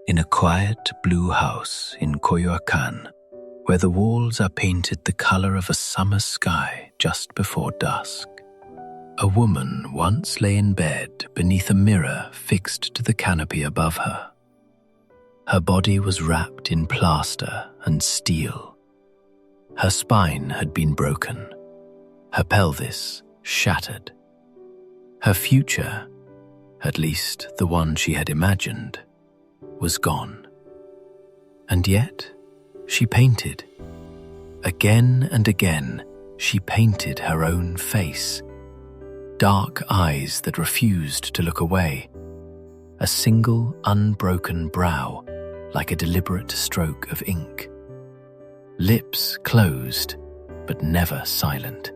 in a quiet blue house in Coyoacán, where the walls are painted the color of a summer sky just before dusk. A woman once lay in bed beneath a mirror fixed to the canopy above her. Her body was wrapped in plaster and steel. Her spine had been broken, her pelvis shattered. Her future, at least the one she had imagined, was gone. And yet, she painted. Again and again, she painted her own face. Dark eyes that refused to look away. A single unbroken brow, like a deliberate stroke of ink. Lips closed, but never silent.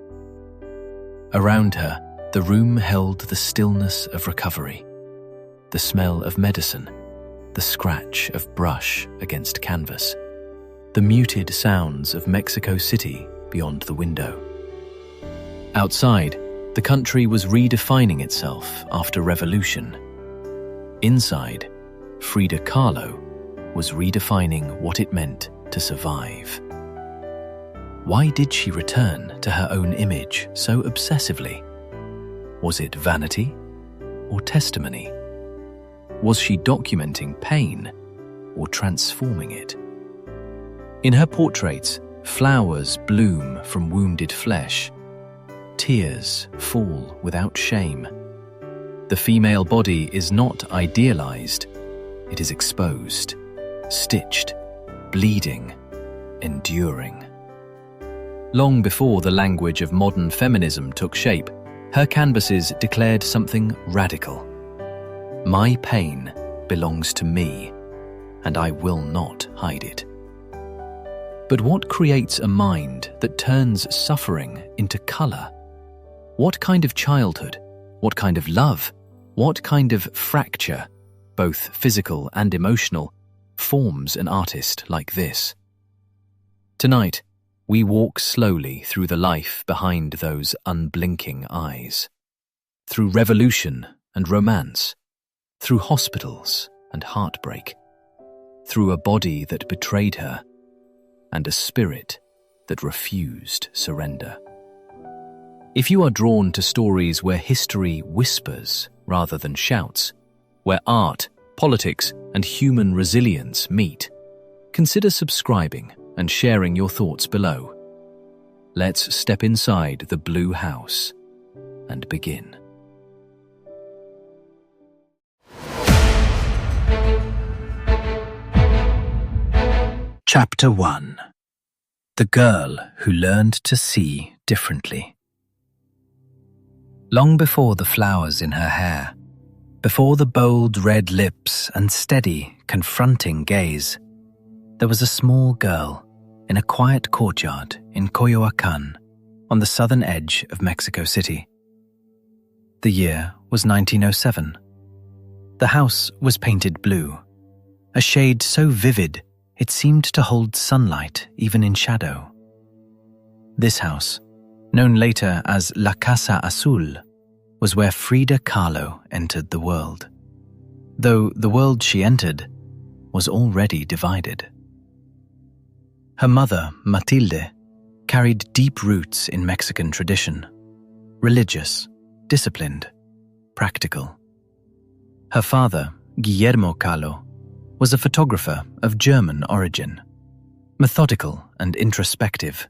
Around her, the room held the stillness of recovery, the smell of medicine, the scratch of brush against canvas, the muted sounds of Mexico City beyond the window. Outside, the country was redefining itself after revolution. Inside, Frida Kahlo was redefining what it meant to survive. Why did she return to her own image so obsessively? Was it vanity or testimony? Was she documenting pain or transforming it? In her portraits, flowers bloom from wounded flesh. Tears fall without shame. The female body is not idealized. It is exposed, stitched, bleeding, enduring. Long before the language of modern feminism took shape, her canvases declared something radical. My pain belongs to me, and I will not hide it. But what creates a mind that turns suffering into color? What kind of childhood, what kind of love, what kind of fracture, both physical and emotional, forms an artist like this? Tonight, we walk slowly through the life behind those unblinking eyes. Through revolution and romance. Through hospitals and heartbreak. Through a body that betrayed her and a spirit that refused surrender. If you are drawn to stories where history whispers rather than shouts, where art, politics, and human resilience meet, consider subscribing and sharing your thoughts below. Let's step inside the blue house and begin. Chapter 1. The Girl Who Learned to See Differently. Long before the flowers in her hair, before the bold red lips and steady, confronting gaze, there was a small girl in a quiet courtyard in Coyoacán, on the southern edge of Mexico City. The year was 1907. The house was painted blue, a shade so vivid it seemed to hold sunlight even in shadow. This house, known later as La Casa Azul, was where Frida Kahlo entered the world, though the world she entered was already divided. Her mother, Matilde, carried deep roots in Mexican tradition, religious, disciplined, practical. Her father, Guillermo Kahlo, was a photographer of German origin, methodical and introspective,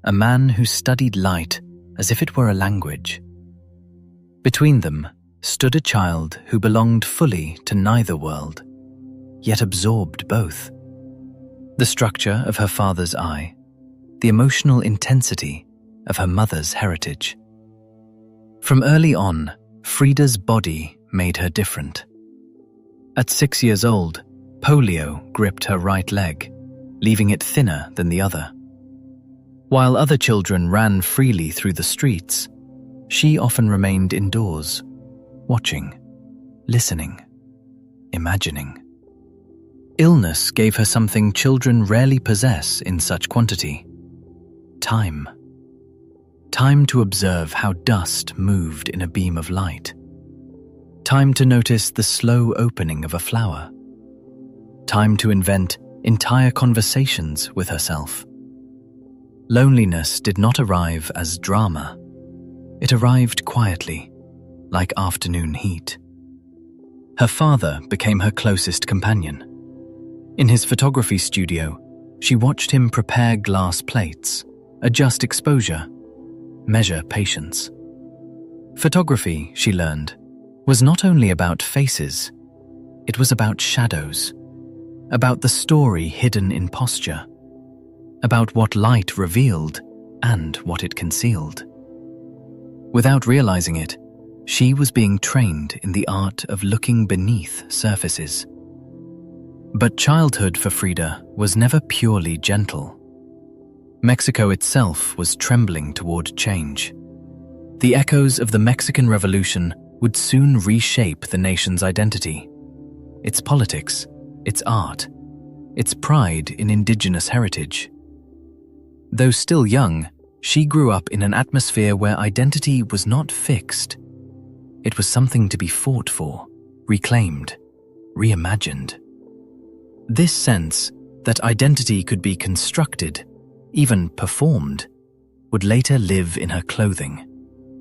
a man who studied light as if it were a language. Between them stood a child who belonged fully to neither world, yet absorbed both. The structure of her father's eye, the emotional intensity of her mother's heritage. From early on, Frida's body made her different. At 6 years old, polio gripped her right leg, leaving it thinner than the other. While other children ran freely through the streets, she often remained indoors, watching, listening, imagining. Illness gave her something children rarely possess in such quantity: time. Time to observe how dust moved in a beam of light. Time to notice the slow opening of a flower. time to invent entire conversations with herself. Loneliness did not arrive as drama. It arrived quietly, like afternoon heat. Her father became her closest companion. In his photography studio, she watched him prepare glass plates, adjust exposure, measure patience. Photography, she learned, was not only about faces, it was about shadows, about the story hidden in posture, about what light revealed and what it concealed. Without realizing it, she was being trained in the art of looking beneath surfaces. But childhood for Frida was never purely gentle. Mexico itself was trembling toward change. The echoes of the Mexican Revolution would soon reshape the nation's identity, its politics, its art, its pride in indigenous heritage. Though still young, she grew up in an atmosphere where identity was not fixed. It was something to be fought for, reclaimed, reimagined. This sense that identity could be constructed, even performed, would later live in her clothing,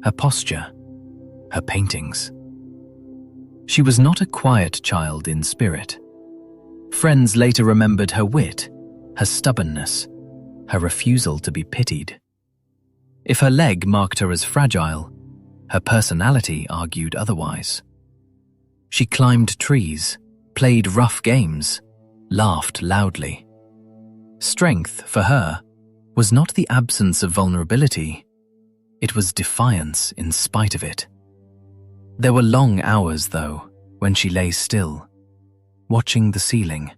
her posture, her paintings. She was not a quiet child in spirit. Friends later remembered her wit, her stubbornness, her refusal to be pitied. If her leg marked her as fragile, her personality argued otherwise. She climbed trees, played rough games, laughed loudly. Strength, for her, was not the absence of vulnerability. It was defiance in spite of it. There were long hours, though, when she lay still, watching the ceiling,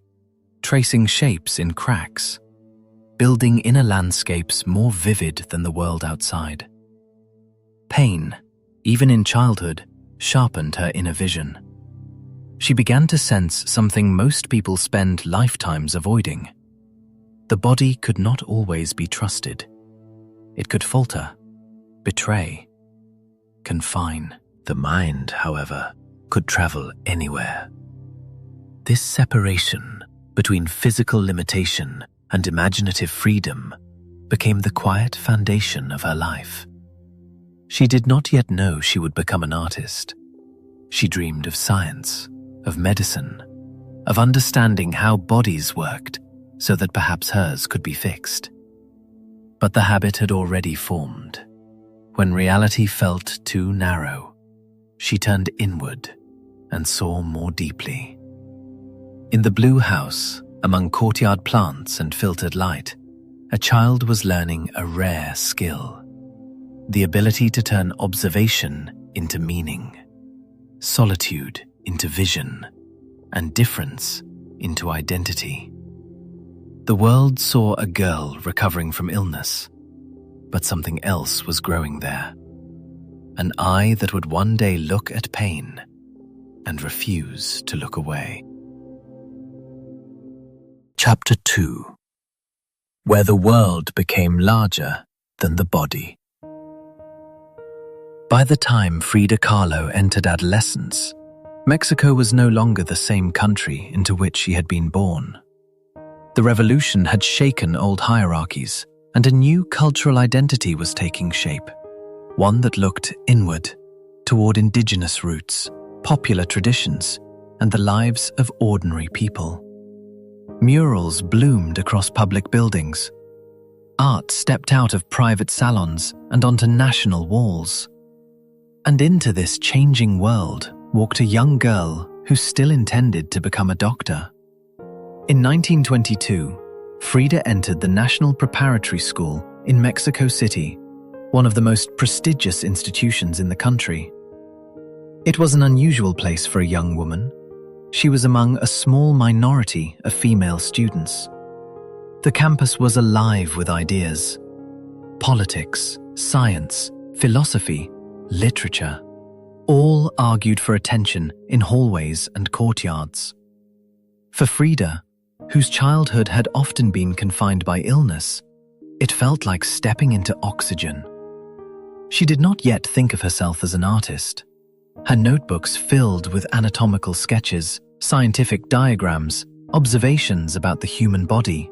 tracing shapes in cracks, building inner landscapes more vivid than the world outside. Pain, even in childhood, sharpened her inner vision. She began to sense something most people spend lifetimes avoiding. The body could not always be trusted. It could falter, betray, confine. The mind, however, could travel anywhere. This separation between physical limitation and imaginative freedom became the quiet foundation of her life. She did not yet know she would become an artist. She dreamed of science, of medicine, of understanding how bodies worked so that perhaps hers could be fixed. But the habit had already formed. When reality felt too narrow, she turned inward and saw more deeply. In the blue house, among courtyard plants and filtered light, a child was learning a rare skill: the ability to turn observation into meaning, solitude into vision, and difference into identity. The world saw a girl recovering from illness, but something else was growing there. An eye that would one day look at pain and refuse to look away. Chapter 2: Where the world became larger than the body. By the time Frida Kahlo entered adolescence, Mexico was no longer the same country into which she had been born. The revolution had shaken old hierarchies, and a new cultural identity was taking shape. One that looked inward, toward indigenous roots, popular traditions, and the lives of ordinary people. Murals bloomed across public buildings. Art stepped out of private salons and onto national walls. And into this changing world walked a young girl who still intended to become a doctor. In 1922, Frida entered the National Preparatory School in Mexico City, one of the most prestigious institutions in the country. It was an unusual place for a young woman. She was among a small minority of female students. The campus was alive with ideas: politics, science, philosophy, literature. All argued for attention in hallways and courtyards. For Frida, whose childhood had often been confined by illness, it felt like stepping into oxygen. She did not yet think of herself as an artist. Her notebooks filled with anatomical sketches, scientific diagrams, observations about the human body.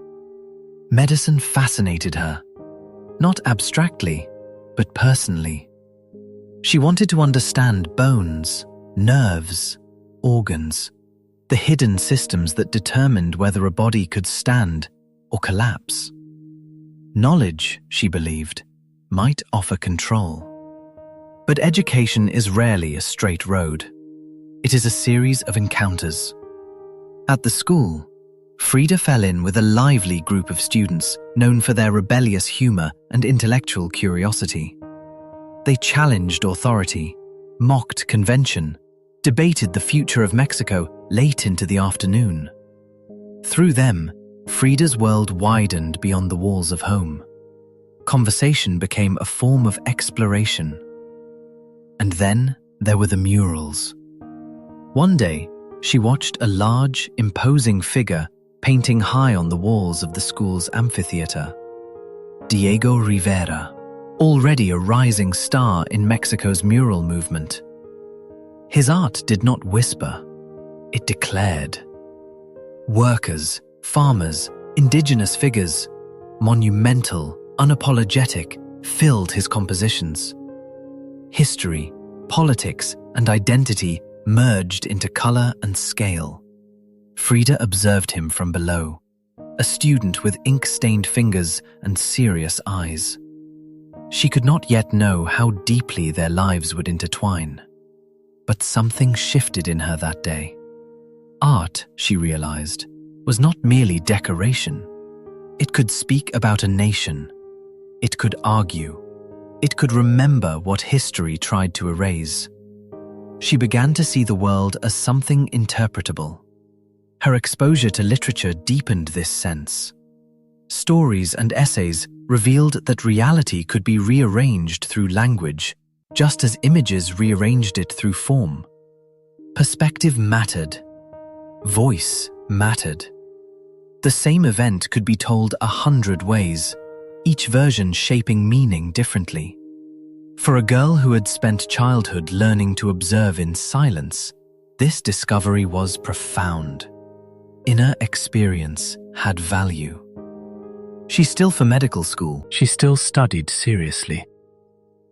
Medicine fascinated her, not abstractly, but personally. She wanted to understand bones, nerves, organs, the hidden systems that determined whether a body could stand or collapse. Knowledge, she believed, might offer control. But education is rarely a straight road. It is a series of encounters. At the school, Frida fell in with a lively group of students known for their rebellious humor and intellectual curiosity. They challenged authority, mocked convention, debated the future of Mexico late into the afternoon. Through them, Frida's world widened beyond the walls of home. Conversation became a form of exploration. And then there were the murals. One day, she watched a large, imposing figure painting high on the walls of the school's amphitheater. Diego Rivera, already a rising star in Mexico's mural movement. His art did not whisper, it declared. Workers, farmers, indigenous figures, monumental, unapologetic, filled his compositions. History, politics, and identity merged into color and scale. Frida observed him from below, a student with ink-stained fingers and serious eyes. She could not yet know how deeply their lives would intertwine. But something shifted in her that day. Art, she realized, was not merely decoration. It could speak about a nation. It could argue. It could remember what history tried to erase. She began to see the world as something interpretable. Her exposure to literature deepened this sense. Stories and essays revealed that reality could be rearranged through language, just as images rearranged it through form. Perspective mattered. Voice mattered. The same event could be told 100 ways, each version shaping meaning differently. For a girl who had spent childhood learning to observe in silence, this discovery was profound. Inner experience had value. She's still for medical school. She still studied seriously.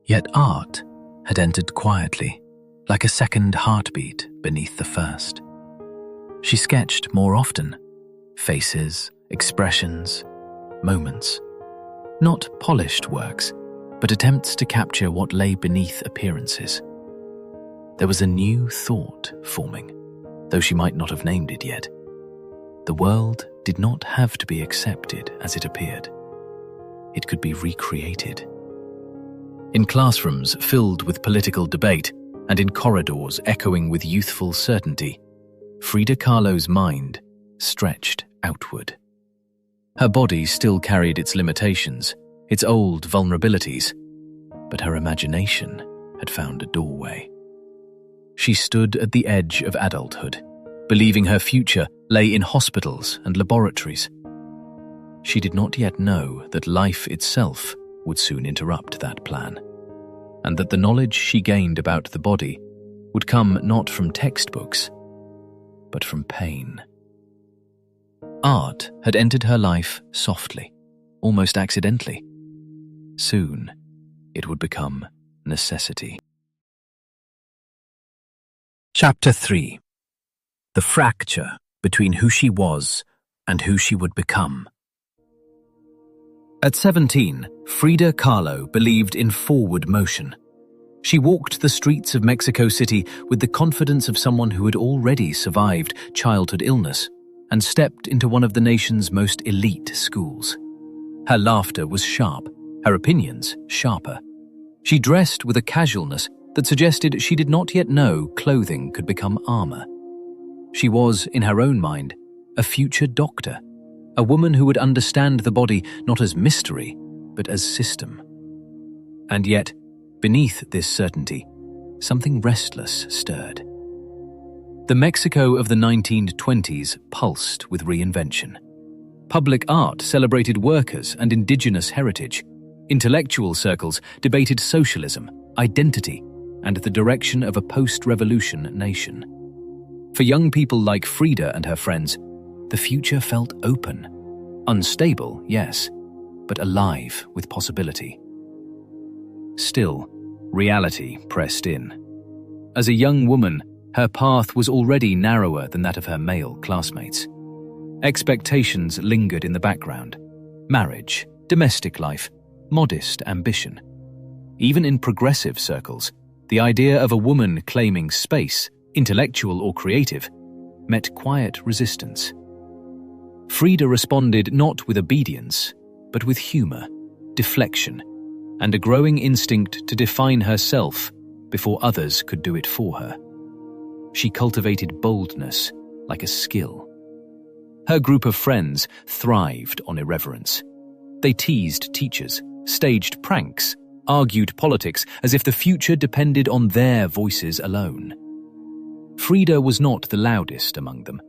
Yet art had entered quietly, like a second heartbeat beneath the first. She sketched more often, faces, expressions, moments. Not polished works, but attempts to capture what lay beneath appearances. There was a new thought forming, though she might not have named it yet. The world did not have to be accepted as it appeared. It could be recreated. In classrooms filled with political debate and in corridors echoing with youthful certainty, Frida Kahlo's mind stretched outward. Her body still carried its limitations, its old vulnerabilities, but her imagination had found a doorway. She stood at the edge of adulthood, believing her future lay in hospitals and laboratories. She did not yet know that life itself would soon interrupt that plan, and that the knowledge she gained about the body would come not from textbooks, but from pain. Art had entered her life softly, almost accidentally. Soon, it would become necessity. Chapter 3. The fracture between who she was and who she would become. At 17, Frida Kahlo believed in forward motion. She walked the streets of Mexico City with the confidence of someone who had already survived childhood illness and stepped into one of the nation's most elite schools. Her laughter was sharp, her opinions sharper. She dressed with a casualness that suggested she did not yet know clothing could become armor. She was, in her own mind, a future doctor, a woman who would understand the body not as mystery, but as system. And yet, beneath this certainty, something restless stirred. The Mexico of the 1920s pulsed with reinvention. Public art celebrated workers and indigenous heritage. Intellectual circles debated socialism, identity, and the direction of a post-revolution nation. For young people like Frida and her friends, the future felt open. Unstable, yes, but alive with possibility. Still, reality pressed in. As a young woman, her path was already narrower than that of her male classmates. Expectations lingered in the background. Marriage, domestic life, modest ambition. Even in progressive circles, the idea of a woman claiming space, intellectual or creative, met quiet resistance. Frida responded not with obedience, but with humor, deflection, and a growing instinct to define herself before others could do it for her. She cultivated boldness like a skill. Her group of friends thrived on irreverence. They teased teachers, staged pranks, argued politics as if the future depended on their voices alone. Frida was not the loudest among them,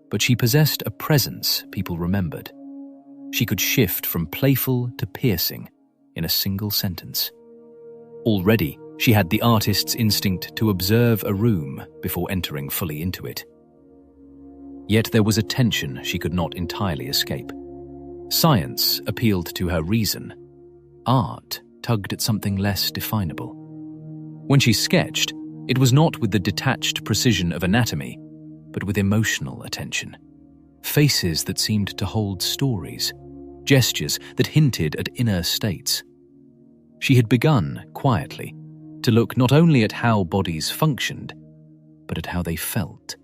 but she possessed a presence people remembered. She could shift from playful to piercing in a single sentence. Already, she had the artist's instinct to observe a room before entering fully into it. Yet there was a tension she could not entirely escape. Science appealed to her reason. Art tugged at something less definable. When she sketched, it was not with the detached precision of anatomy, but with emotional attention. Faces that seemed to hold stories, gestures that hinted at inner states. She had begun, quietly, to look not only at how bodies functioned, but at how they felt.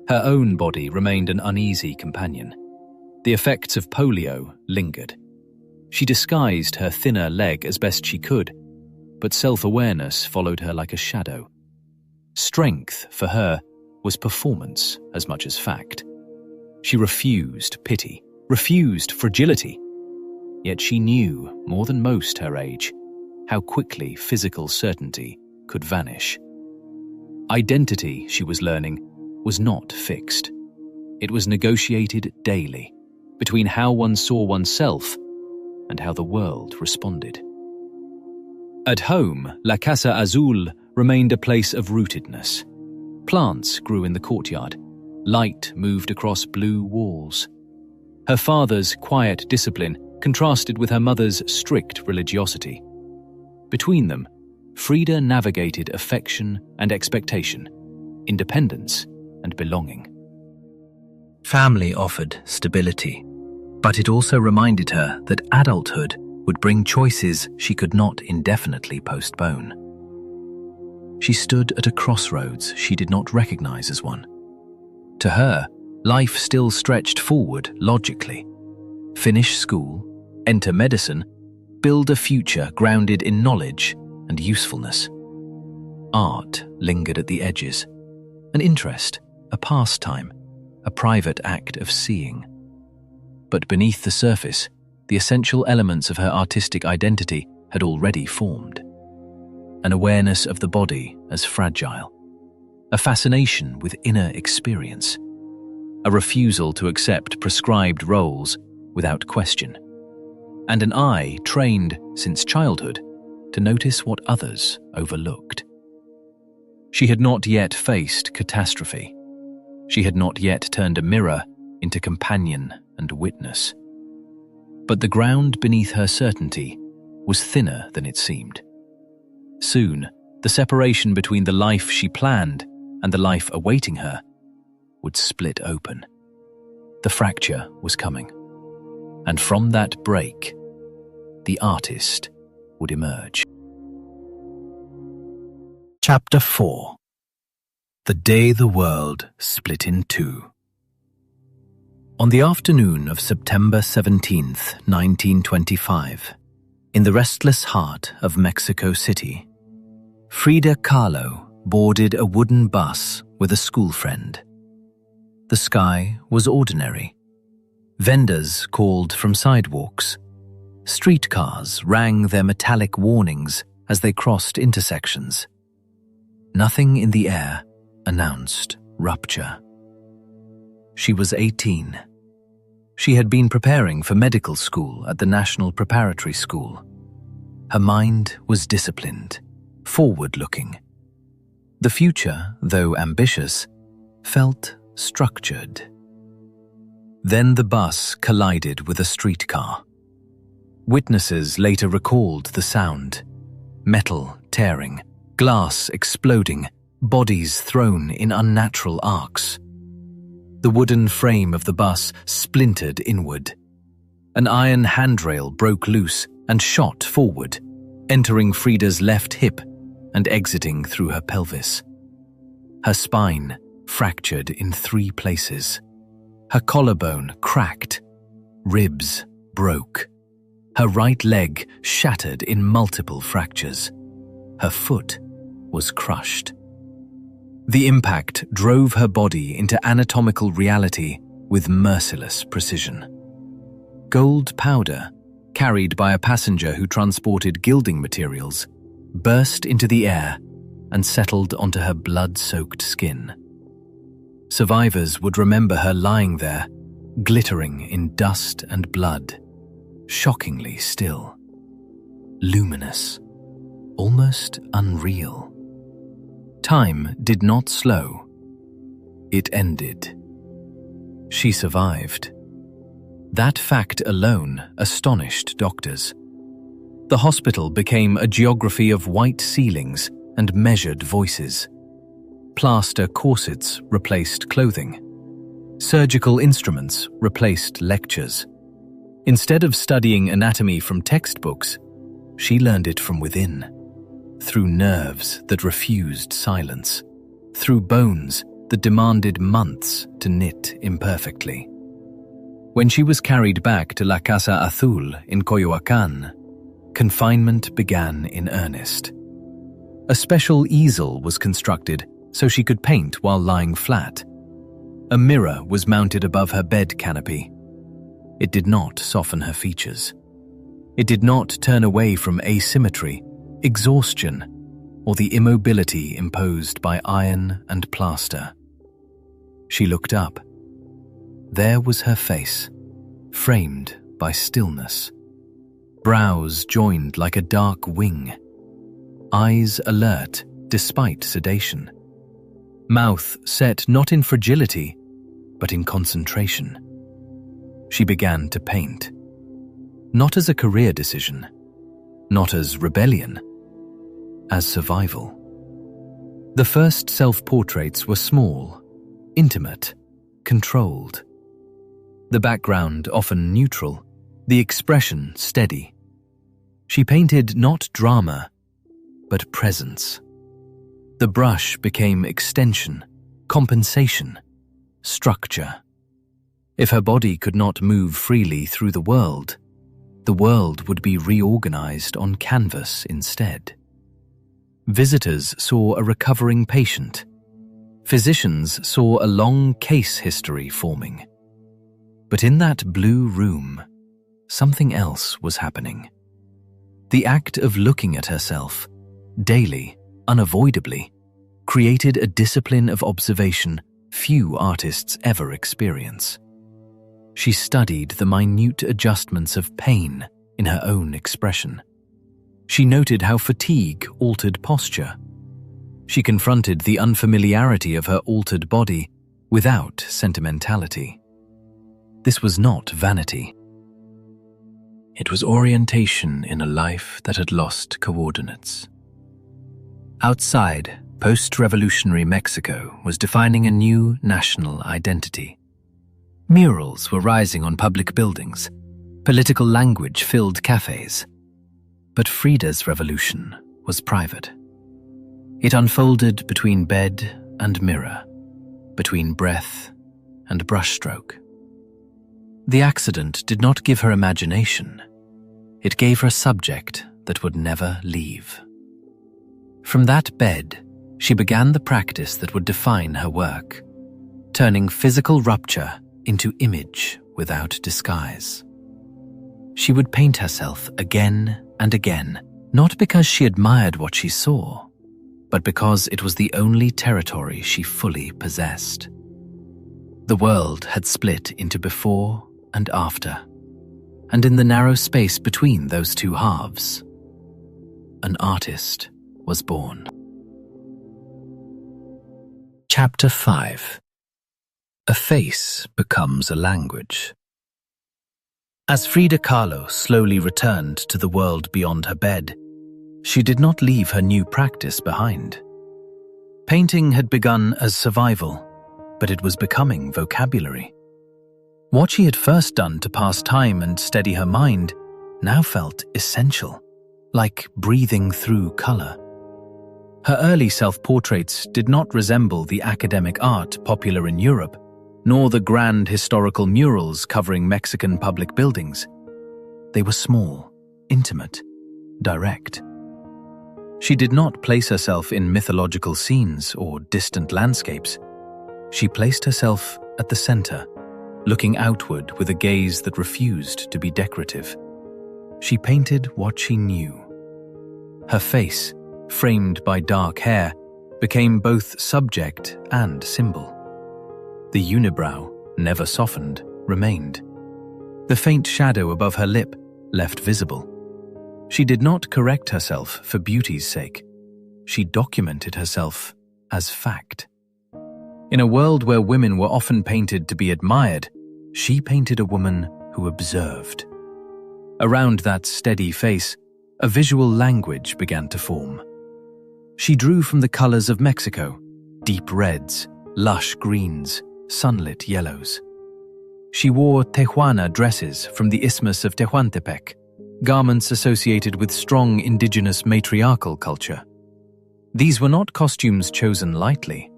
Her own body remained an uneasy companion. The effects of polio lingered. She disguised her thinner leg as best she could, but self-awareness followed her like a shadow. Strength, for her, was performance as much as fact. She refused pity, refused fragility. Yet she knew, more than most her age, how quickly physical certainty could vanish. Identity, she was learning, was not fixed. It was negotiated daily, between how one saw oneself and how the world responded. At home, La Casa Azul remained a place of rootedness. Plants grew in the courtyard. Light moved across blue walls. Her father's quiet discipline contrasted with her mother's strict religiosity. Between them, Frida navigated affection and expectation, independence and belonging. Family offered stability, but it also reminded her that adulthood would bring choices she could not indefinitely postpone. She stood at a crossroads she did not recognize as one. To her, life still stretched forward logically. Finish school, enter medicine, build a future grounded in knowledge and usefulness. Art lingered at the edges, an interest, a pastime, a private act of seeing. But beneath the surface, the essential elements of her artistic identity had already formed. An awareness of the body as fragile, a fascination with inner experience, a refusal to accept prescribed roles without question, and an eye trained since childhood to notice what others overlooked. She had not yet faced catastrophe. She had not yet turned a mirror into companion and witness. But the ground beneath her certainty was thinner than it seemed. Soon, the separation between the life she planned and the life awaiting her would split open. The fracture was coming, and from that break, the artist would emerge. Chapter 4. The Day the World Split in Two. On the afternoon of September 17th, 1925, in the restless heart of Mexico City, Frida Kahlo boarded a wooden bus with a school friend. The sky was ordinary. Vendors called from sidewalks. Streetcars rang their metallic warnings as they crossed intersections. Nothing in the air announced rupture. She was 18. She had been preparing for medical school at the National Preparatory School. Her mind was disciplined, forward-looking. The future, though ambitious, felt structured. Then the bus collided with a streetcar. Witnesses later recalled the sound: metal tearing, glass exploding, bodies thrown in unnatural arcs. The wooden frame of the bus splintered inward. An iron handrail broke loose and shot forward, entering Frida's left hip and exiting through her pelvis. Her spine fractured in 3 places. Her collarbone cracked. Ribs broke. Her right leg shattered in multiple fractures. Her foot was crushed. The impact drove her body into anatomical reality with merciless precision. Gold powder, carried by a passenger who transported gilding materials, burst into the air and settled onto her blood-soaked skin. Survivors would remember her lying there, glittering in dust and blood, shockingly still, luminous, almost unreal. Time did not slow. It ended. She survived. That fact alone astonished doctors. The hospital became a geography of white ceilings and measured voices. Plaster corsets replaced clothing. Surgical instruments replaced lectures. Instead of studying anatomy from textbooks, she learned it from within, through nerves that refused silence, through bones that demanded months to knit imperfectly. When she was carried back to La Casa Azul in Coyoacán, confinement began in earnest. A special easel was constructed so she could paint while lying flat. A mirror was mounted above her bed canopy. It did not soften her features. It did not turn away from asymmetry, exhaustion, or the immobility imposed by iron and plaster. She looked up. There was her face, framed by stillness. Brows joined like a dark wing. Eyes alert despite sedation. Mouth set not in fragility, but in concentration. She began to paint. Not as a career decision, not as rebellion, as survival. The first self-portraits were small, intimate, controlled. The background often neutral, the expression steady. She painted not drama, but presence. The brush became extension, compensation, structure. If her body could not move freely through the world would be reorganized on canvas instead. Visitors saw a recovering patient. Physicians saw a long case history forming. But in that blue room, something else was happening. The act of looking at herself, daily, unavoidably, created a discipline of observation few artists ever experience. She studied the minute adjustments of pain in her own expression. She noted how fatigue altered posture. She confronted the unfamiliarity of her altered body without sentimentality. This was not vanity. It was orientation in a life that had lost coordinates. Outside, post-revolutionary Mexico was defining a new national identity. Murals were rising on public buildings. Political language filled cafes. But Frida's revolution was private. It unfolded between bed and mirror, between breath and brushstroke. The accident did not give her imagination. It gave her a subject that would never leave. From that bed, she began the practice that would define her work, turning physical rupture into image without disguise. She would paint herself again and again, not because she admired what she saw, but because it was the only territory she fully possessed. The world had split into before and after, and in the narrow space between those two halves, an artist was born. Chapter 5. A face becomes a language. As Frida Kahlo slowly returned to the world beyond her bed, she did not leave her new practice behind. Painting had begun as survival, but it was becoming vocabulary. What she had first done to pass time and steady her mind now felt essential, like breathing through color. Her early self-portraits did not resemble the academic art popular in Europe, nor the grand historical murals covering Mexican public buildings. They were small, intimate, direct. She did not place herself in mythological scenes or distant landscapes. She placed herself at the center, looking outward with a gaze that refused to be decorative. She painted what she knew. Her face, framed by dark hair, became both subject and symbol. The unibrow, never softened, remained. The faint shadow above her lip left visible. She did not correct herself for beauty's sake. She documented herself as fact. In a world where women were often painted to be admired, she painted a woman who observed. Around that steady face, a visual language began to form. She drew from the colors of Mexico, deep reds, lush greens, sunlit yellows. She wore Tehuana dresses from the Isthmus of Tehuantepec, garments associated with strong indigenous matriarchal culture. These were not costumes chosen lightly.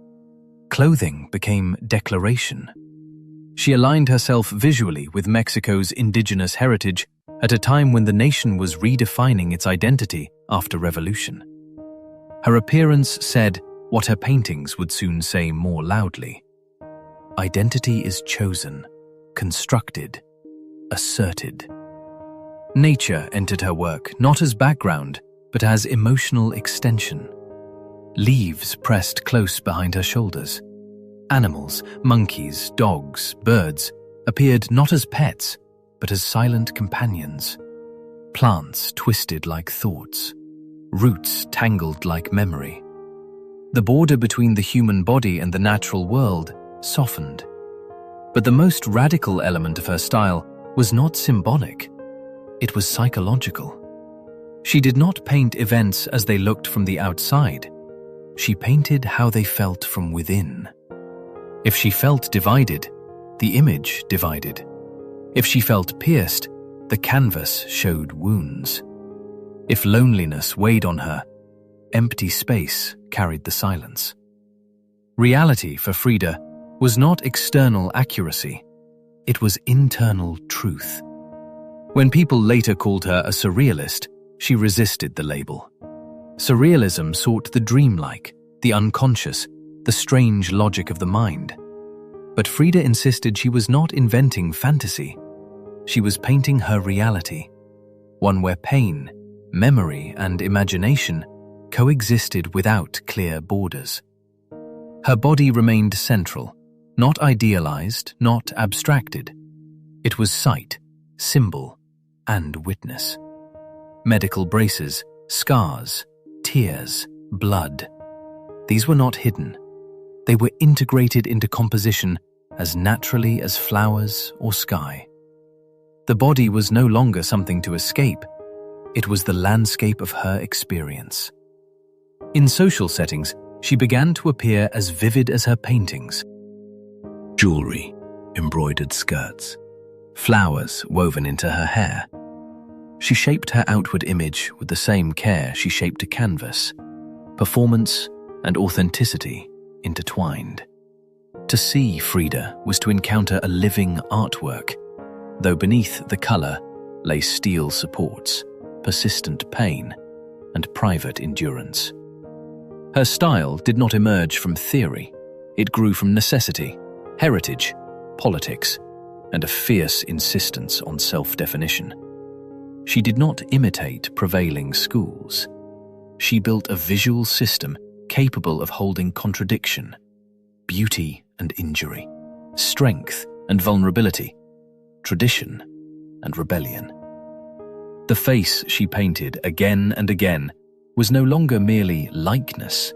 Clothing became declaration. She aligned herself visually with Mexico's indigenous heritage at a time when the nation was redefining its identity after revolution. Her appearance said what her paintings would soon say more loudly. Identity is chosen, constructed, asserted. Nature entered her work not as background, but as emotional extension. Leaves pressed close behind her shoulders. Animals, monkeys, dogs, birds, appeared not as pets, but as silent companions. Plants twisted like thoughts. Roots tangled like memory. The border between the human body and the natural world softened. But the most radical element of her style was not symbolic. It was psychological. She did not paint events as they looked from the outside. She painted how they felt from within. If she felt divided, the image divided. If she felt pierced, the canvas showed wounds. If loneliness weighed on her, empty space carried the silence. Reality for Frida was not external accuracy. It was internal truth. When people later called her a surrealist, she resisted the label. Surrealism sought the dreamlike, the unconscious, the strange logic of the mind. But Frida insisted she was not inventing fantasy. She was painting her reality, one where pain, memory, and imagination coexisted without clear borders. Her body remained central, not idealized, not abstracted. It was sight, symbol, and witness. Medical braces, scars, tears, blood. These were not hidden. They were integrated into composition as naturally as flowers or sky. The body was no longer something to escape. It was the landscape of her experience. In social settings, she began to appear as vivid as her paintings. Jewelry, embroidered skirts, flowers woven into her hair. She shaped her outward image with the same care she shaped a canvas. Performance and authenticity intertwined. To see Frida was to encounter a living artwork, though beneath the color lay steel supports, persistent pain, and private endurance. Her style did not emerge from theory. It grew from necessity, heritage, politics, and a fierce insistence on self-definition. She did not imitate prevailing schools. She built a visual system capable of holding contradiction, beauty and injury, strength and vulnerability, tradition and rebellion. The face she painted again and again was no longer merely likeness.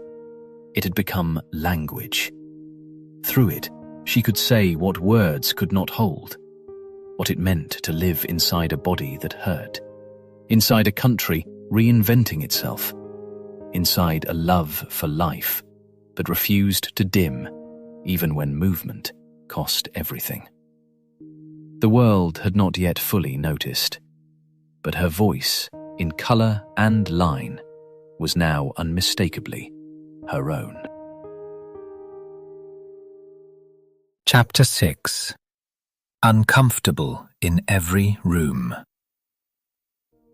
It had become language. Through it, She could say what words could not hold, what it meant to live inside a body that hurt, inside a country reinventing itself, inside a love for life that refused to dim even when movement cost everything. The world had not yet fully noticed, but her voice, in colour and line, was now unmistakably her own. Chapter 6. Uncomfortable in Every Room.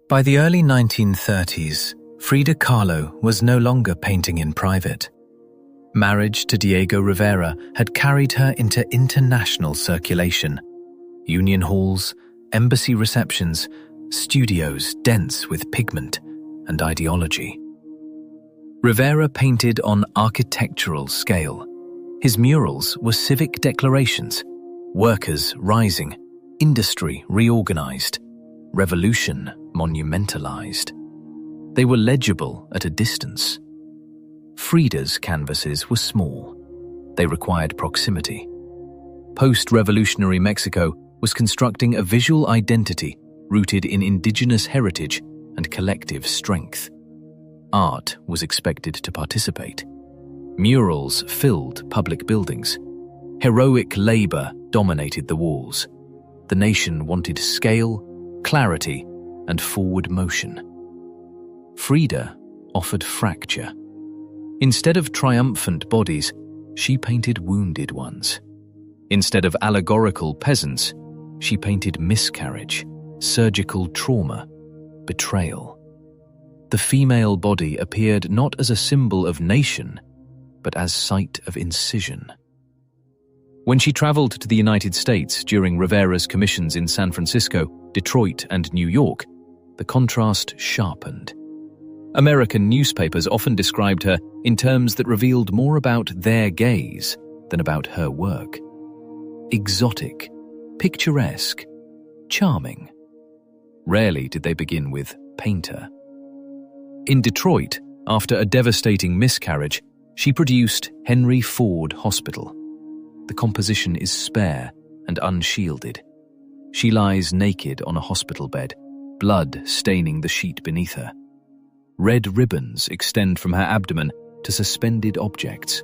By the early 1930s, Frida Kahlo was no longer painting in private. Marriage to Diego Rivera had carried her into international circulation. Union halls, embassy receptions, studios dense with pigment and ideology. Rivera painted on architectural scale. His murals were civic declarations, workers rising, industry reorganized, revolution monumentalized. They were legible at a distance. Frida's canvases were small. They required proximity. Post-revolutionary Mexico was constructing a visual identity rooted in indigenous heritage and collective strength. Art was expected to participate. Murals filled public buildings. Heroic labor dominated the walls. The nation wanted scale, clarity, and forward motion. Frida offered fracture. Instead of triumphant bodies, she painted wounded ones. Instead of allegorical peasants, she painted miscarriage, surgical trauma, betrayal. The female body appeared not as a symbol of nation, but as site of incision. When she traveled to the United States during Rivera's commissions in San Francisco, Detroit, and New York, the contrast sharpened. American newspapers often described her in terms that revealed more about their gaze than about her work. Exotic, picturesque, charming. Rarely did they begin with painter. In Detroit, after a devastating miscarriage, she produced Henry Ford Hospital. The composition is spare and unshielded. She lies naked on a hospital bed, blood staining the sheet beneath her. Red ribbons extend from her abdomen to suspended objects,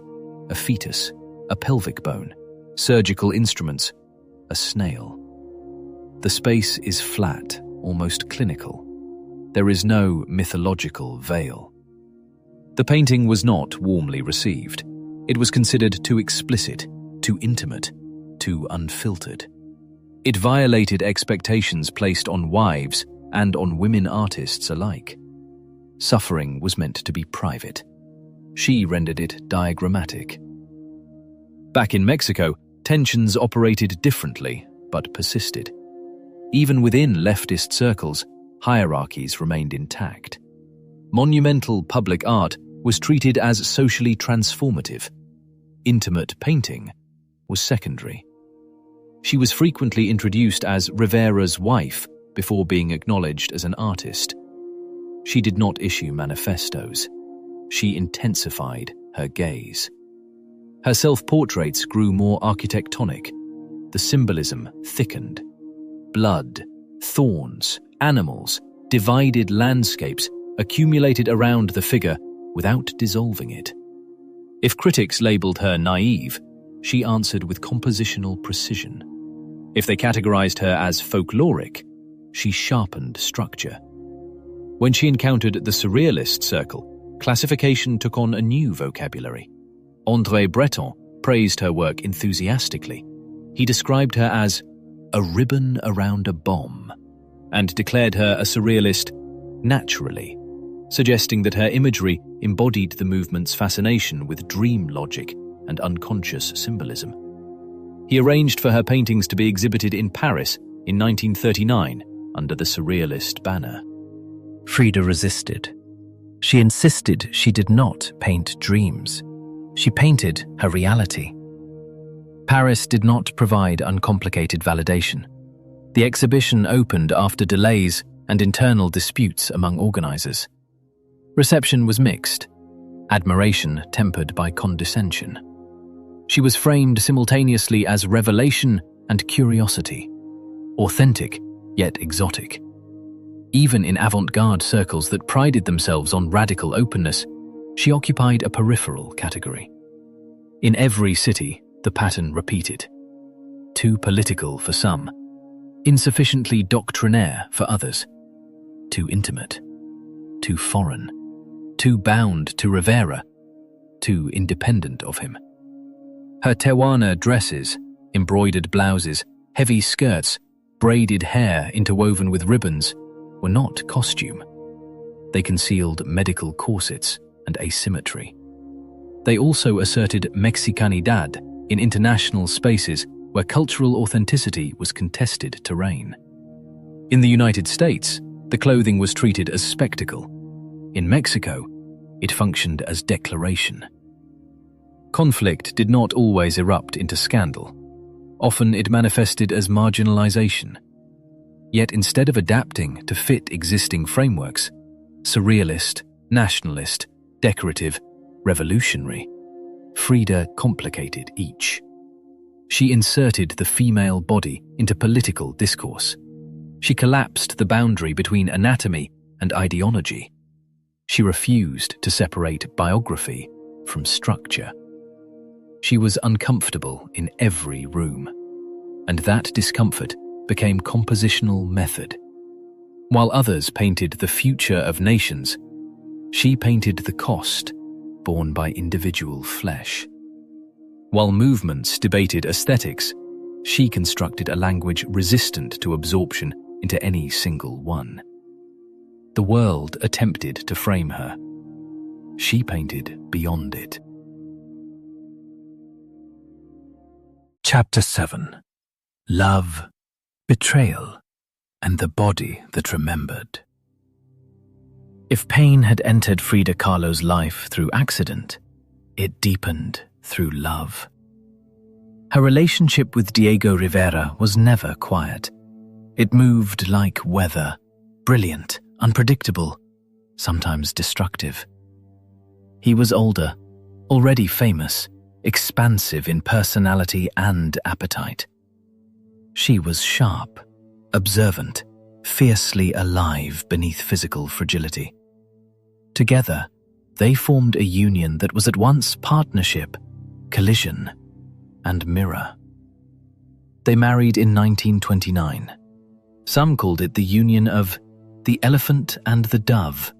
a fetus, a pelvic bone, surgical instruments, a snail. The space is flat, almost clinical. There is no mythological veil. The painting was not warmly received. It was considered too explicit, too intimate, too unfiltered. It violated expectations placed on wives and on women artists alike. Suffering was meant to be private. She rendered it diagrammatic. Back in Mexico, tensions operated differently, but persisted. Even within leftist circles, hierarchies remained intact. Monumental public art was treated as socially transformative. Intimate painting was secondary. She was frequently introduced as Rivera's wife before being acknowledged as an artist. She did not issue manifestos. She intensified her gaze. Her self-portraits grew more architectonic. The symbolism thickened. Blood, thorns, animals, divided landscapes accumulated around the figure without dissolving it. If critics labeled her naive, she answered with compositional precision. If they categorized her as folkloric, she sharpened structure. When she encountered the Surrealist circle, classification took on a new vocabulary. André Breton praised her work enthusiastically. He described her as a ribbon around a bomb and declared her a surrealist naturally, suggesting that her imagery embodied the movement's fascination with dream logic and unconscious symbolism. He arranged for her paintings to be exhibited in Paris in 1939 under the Surrealist banner. Frida resisted. She insisted she did not paint dreams. She painted her reality. Paris did not provide uncomplicated validation. The exhibition opened after delays and internal disputes among organizers. Reception was mixed, admiration tempered by condescension. She was framed simultaneously as revelation and curiosity, authentic yet exotic. Even in avant-garde circles that prided themselves on radical openness, she occupied a peripheral category. In every city, the pattern repeated. Too political for some, insufficiently doctrinaire for others, too intimate, too foreign, too bound to Rivera, too independent of him. Her Tewana dresses, embroidered blouses, heavy skirts, braided hair interwoven with ribbons were not costume. They concealed medical corsets and asymmetry. They also asserted Mexicanidad in international spaces where cultural authenticity was contested terrain. In the United States, the clothing was treated as spectacle. In Mexico, it functioned as declaration. Conflict did not always erupt into scandal. Often it manifested as marginalization. Yet instead of adapting to fit existing frameworks, surrealist, nationalist, decorative, revolutionary, Frida complicated each. She inserted the female body into political discourse. She collapsed the boundary between anatomy and ideology. She refused to separate biography from structure. She was uncomfortable in every room, and that discomfort became compositional method. While others painted the future of nations, she painted the cost borne by individual flesh. While movements debated aesthetics, she constructed a language resistant to absorption into any single one. The world attempted to frame her. She painted beyond it. Chapter 7. Love, Betrayal, and the Body That Remembered. If pain had entered Frida Kahlo's life through accident, it deepened through love. Her relationship with Diego Rivera was never quiet. It moved like weather, brilliant, unpredictable, sometimes destructive. He was older, already famous, expansive in personality and appetite. She was sharp, observant, fiercely alive beneath physical fragility. Together, they formed a union that was at once partnership, collision, and mirror. They married in 1929. Some called it the union of the elephant and the dove.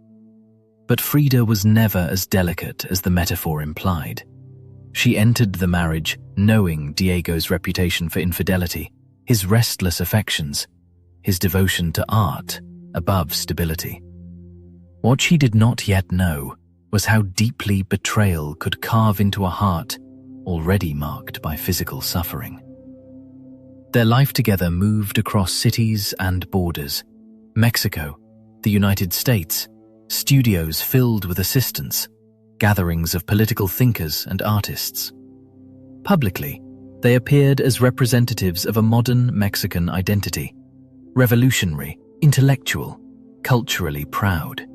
But Frida was never as delicate as the metaphor implied. She entered the marriage knowing Diego's reputation for infidelity, his restless affections, his devotion to art above stability. What she did not yet know was how deeply betrayal could carve into a heart already marked by physical suffering. Their life together moved across cities and borders. Mexico, the United States, studios filled with assistants, gatherings of political thinkers and artists. Publicly, they appeared as representatives of a modern Mexican identity, revolutionary, intellectual, culturally proud.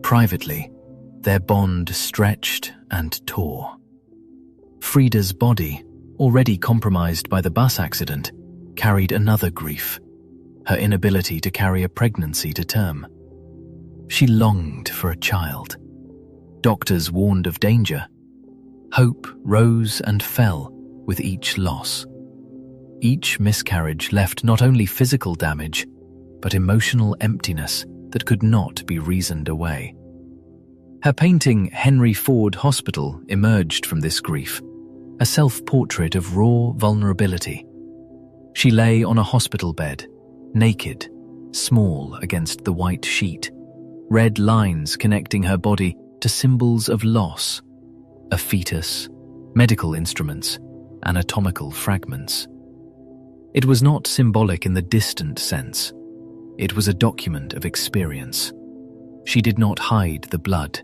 Privately, their bond stretched and tore. Frida's body, already compromised by the bus accident, carried another grief, her inability to carry a pregnancy to term. She longed for a child. Doctors warned of danger. Hope rose and fell with each loss. Each miscarriage left not only physical damage, but emotional emptiness that could not be reasoned away. Her painting Henry Ford Hospital emerged from this grief, a self-portrait of raw vulnerability. She lay on a hospital bed, naked, small against the white sheet, red lines connecting her body to symbols of loss, a fetus, medical instruments, anatomical fragments. It was not symbolic in the distant sense. It was a document of experience. She did not hide the blood.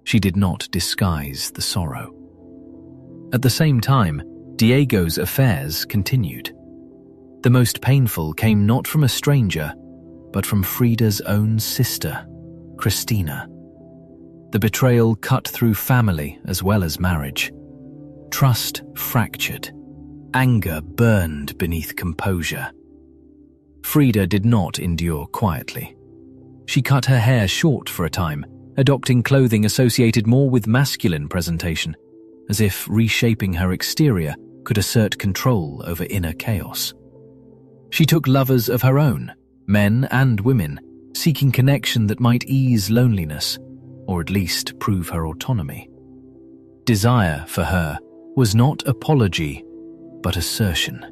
She did not disguise the sorrow. At the same time, Diego's affairs continued. The most painful came not from a stranger, but from Frida's own sister, Cristina. The betrayal cut through family as well as marriage. Trust fractured. Anger burned beneath composure. Frida did not endure quietly. She cut her hair short for a time, adopting clothing associated more with masculine presentation, as if reshaping her exterior could assert control over inner chaos. She took lovers of her own, men and women, seeking connection that might ease loneliness, or at least prove her autonomy. Desire, for her, was not apology, but assertion.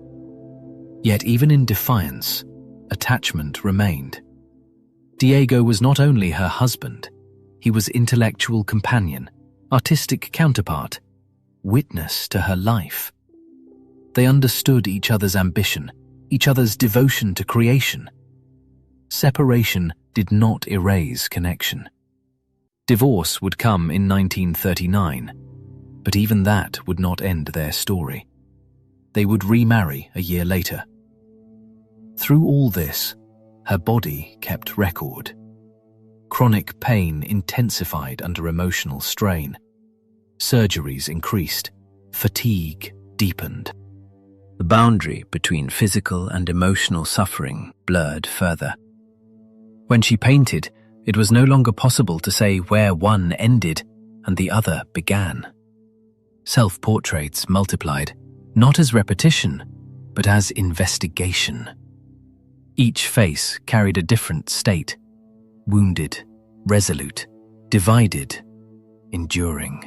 Yet even in defiance, attachment remained. Diego was not only her husband, he was intellectual companion, artistic counterpart, witness to her life. They understood each other's ambition, each other's devotion to creation. Separation did not erase connection. Divorce would come in 1939, but even that would not end their story. They would remarry a year later. Through all this, her body kept record. Chronic pain intensified under emotional strain. Surgeries increased. Fatigue deepened. The boundary between physical and emotional suffering blurred further. When she painted, it was no longer possible to say where one ended and the other began. Self-portraits multiplied, not as repetition, but as investigation. Each face carried a different state: wounded, resolute, divided, enduring.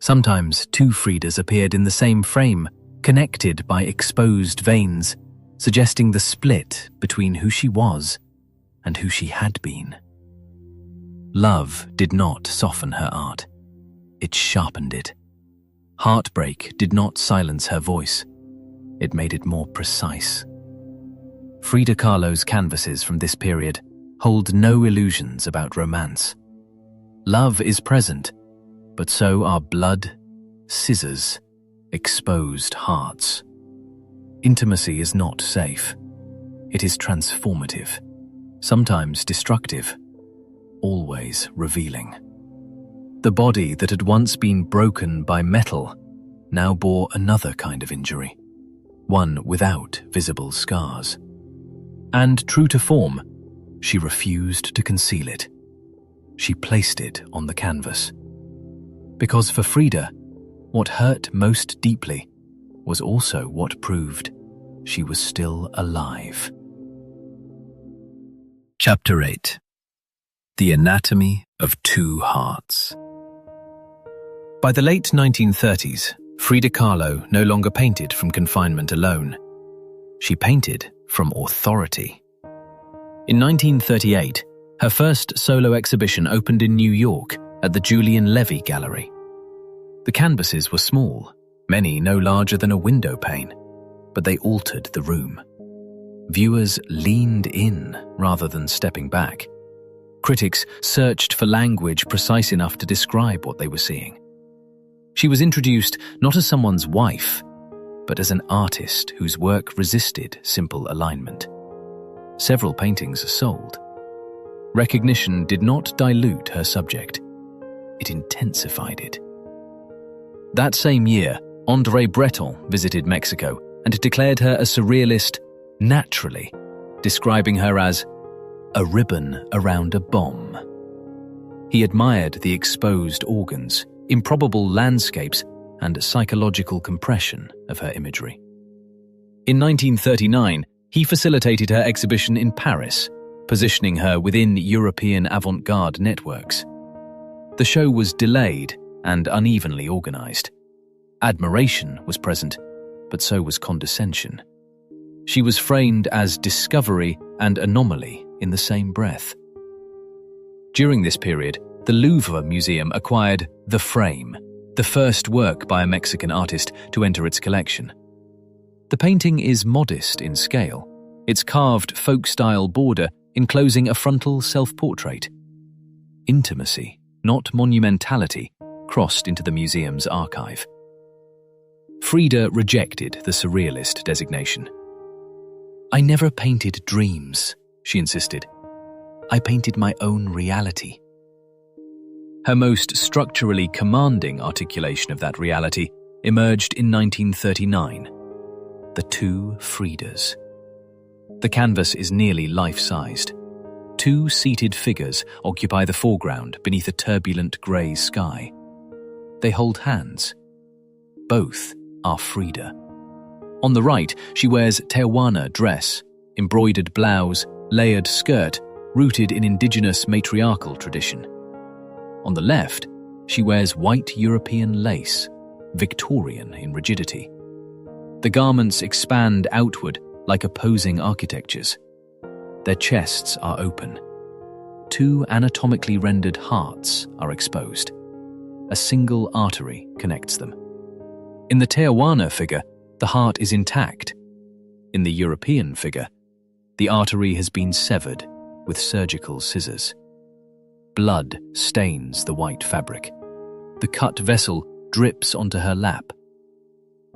Sometimes two Fridas appeared in the same frame, connected by exposed veins, suggesting the split between who she was and who she had been. Love did not soften her art. It sharpened it. Heartbreak did not silence her voice. It made it more precise. Frida Kahlo's canvases from this period hold no illusions about romance. Love is present, but so are blood, scissors, exposed hearts. Intimacy is not safe. It is transformative, sometimes destructive, always revealing. The body that had once been broken by metal now bore another kind of injury, one without visible scars. And true to form, she refused to conceal it. She placed it on the canvas. Because for Frida, what hurt most deeply was also what proved she was still alive. Chapter 8. The Anatomy of Two Hearts. By the late 1930s, Frida Kahlo no longer painted from confinement alone. She painted from authority. In 1938, her first solo exhibition opened in New York at the Julian Levy Gallery. The canvases were small, many no larger than a window pane, but they altered the room. Viewers leaned in rather than stepping back. Critics searched for language precise enough to describe what they were seeing. She was introduced not as someone's wife, but as an artist whose work resisted simple alignment. Several paintings sold. Recognition did not dilute her subject. It intensified it. That same year, André Breton visited Mexico and declared her a surrealist naturally, describing her as a ribbon around a bomb. He admired the exposed organs, improbable landscapes, and psychological compression of her imagery. In 1939, he facilitated her exhibition in Paris, positioning her within European avant-garde networks. The show was delayed and unevenly organized. Admiration was present, but so was condescension. She was framed as discovery and anomaly in the same breath. During this period, the Louvre Museum acquired The Frame, the first work by a Mexican artist to enter its collection. The painting is modest in scale, its carved folk-style border enclosing a frontal self-portrait. Intimacy, not monumentality, crossed into the museum's archive. Frida rejected the surrealist designation. "I never painted dreams," she insisted. "I painted my own reality." Her most structurally commanding articulation of that reality emerged in 1939, the Two Fridas. The canvas is nearly life-sized. Two seated figures occupy the foreground beneath a turbulent grey sky. They hold hands. Both are Frida. On the right, she wears Tehuana dress, embroidered blouse, layered skirt, rooted in indigenous matriarchal tradition. On the left, she wears white European lace, Victorian in rigidity. The garments expand outward like opposing architectures. Their chests are open. Two anatomically rendered hearts are exposed. A single artery connects them. In the Tehuana figure, the heart is intact. In the European figure, the artery has been severed with surgical scissors. Blood stains the white fabric. The cut vessel drips onto her lap.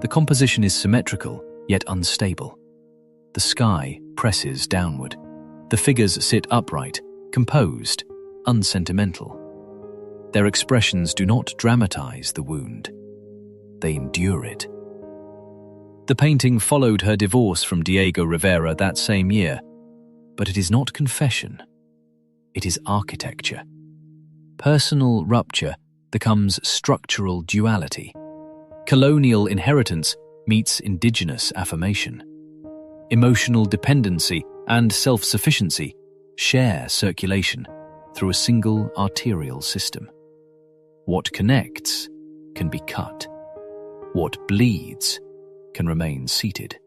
The composition is symmetrical, yet unstable. The sky presses downward. The figures sit upright, composed, unsentimental. Their expressions do not dramatize the wound. They endure it. The painting followed her divorce from Diego Rivera that same year, but it is not confession. It is architecture. Personal rupture becomes structural duality. Colonial inheritance meets indigenous affirmation. Emotional dependency and self-sufficiency share circulation through a single arterial system. What connects can be cut. What bleeds can remain seated.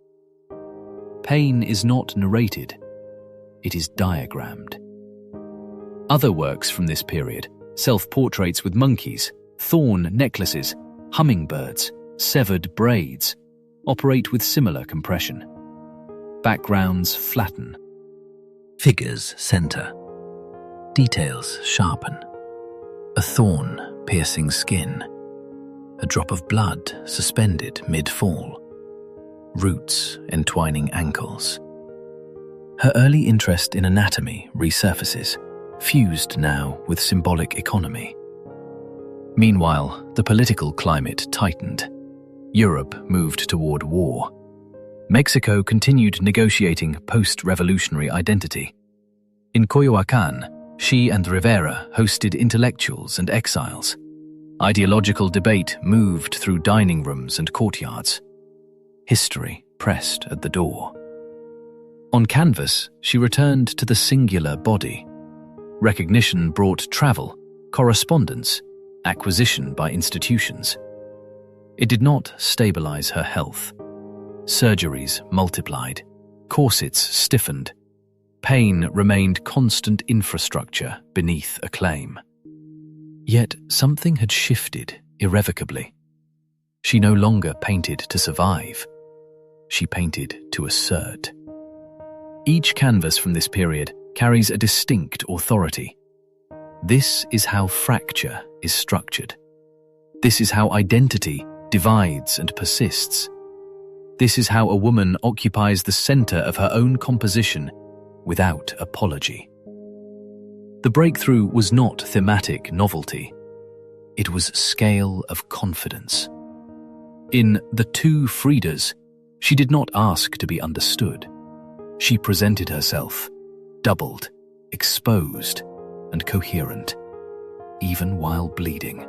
Pain is not narrated, it is diagrammed. Other works from this period, self-portraits with monkeys, thorn necklaces, hummingbirds, severed braids, operate with similar compression. Backgrounds flatten. Figures center. Details sharpen. A thorn piercing skin. A drop of blood suspended mid-fall. Roots entwining ankles. Her early interest in anatomy resurfaces, fused now with symbolic economy. Meanwhile, the political climate tightened. Europe moved toward war. Mexico continued negotiating post-revolutionary identity. In Coyoacán, she and Rivera hosted intellectuals and exiles. Ideological debate moved through dining rooms and courtyards. History pressed at the door. On canvas, she returned to the singular body. Recognition brought travel, correspondence, acquisition by institutions. It did not stabilize her health. Surgeries multiplied, corsets stiffened. Pain remained constant infrastructure beneath acclaim. Yet something had shifted irrevocably. She no longer painted to survive. She painted to assert. Each canvas from this period carries a distinct authority. This is how fracture is structured. This is how identity divides and persists. This is how a woman occupies the center of her own composition without apology. The breakthrough was not thematic novelty. It was scale of confidence. In The Two Fridas, she did not ask to be understood. She presented herself, doubled, exposed, and coherent, even while bleeding.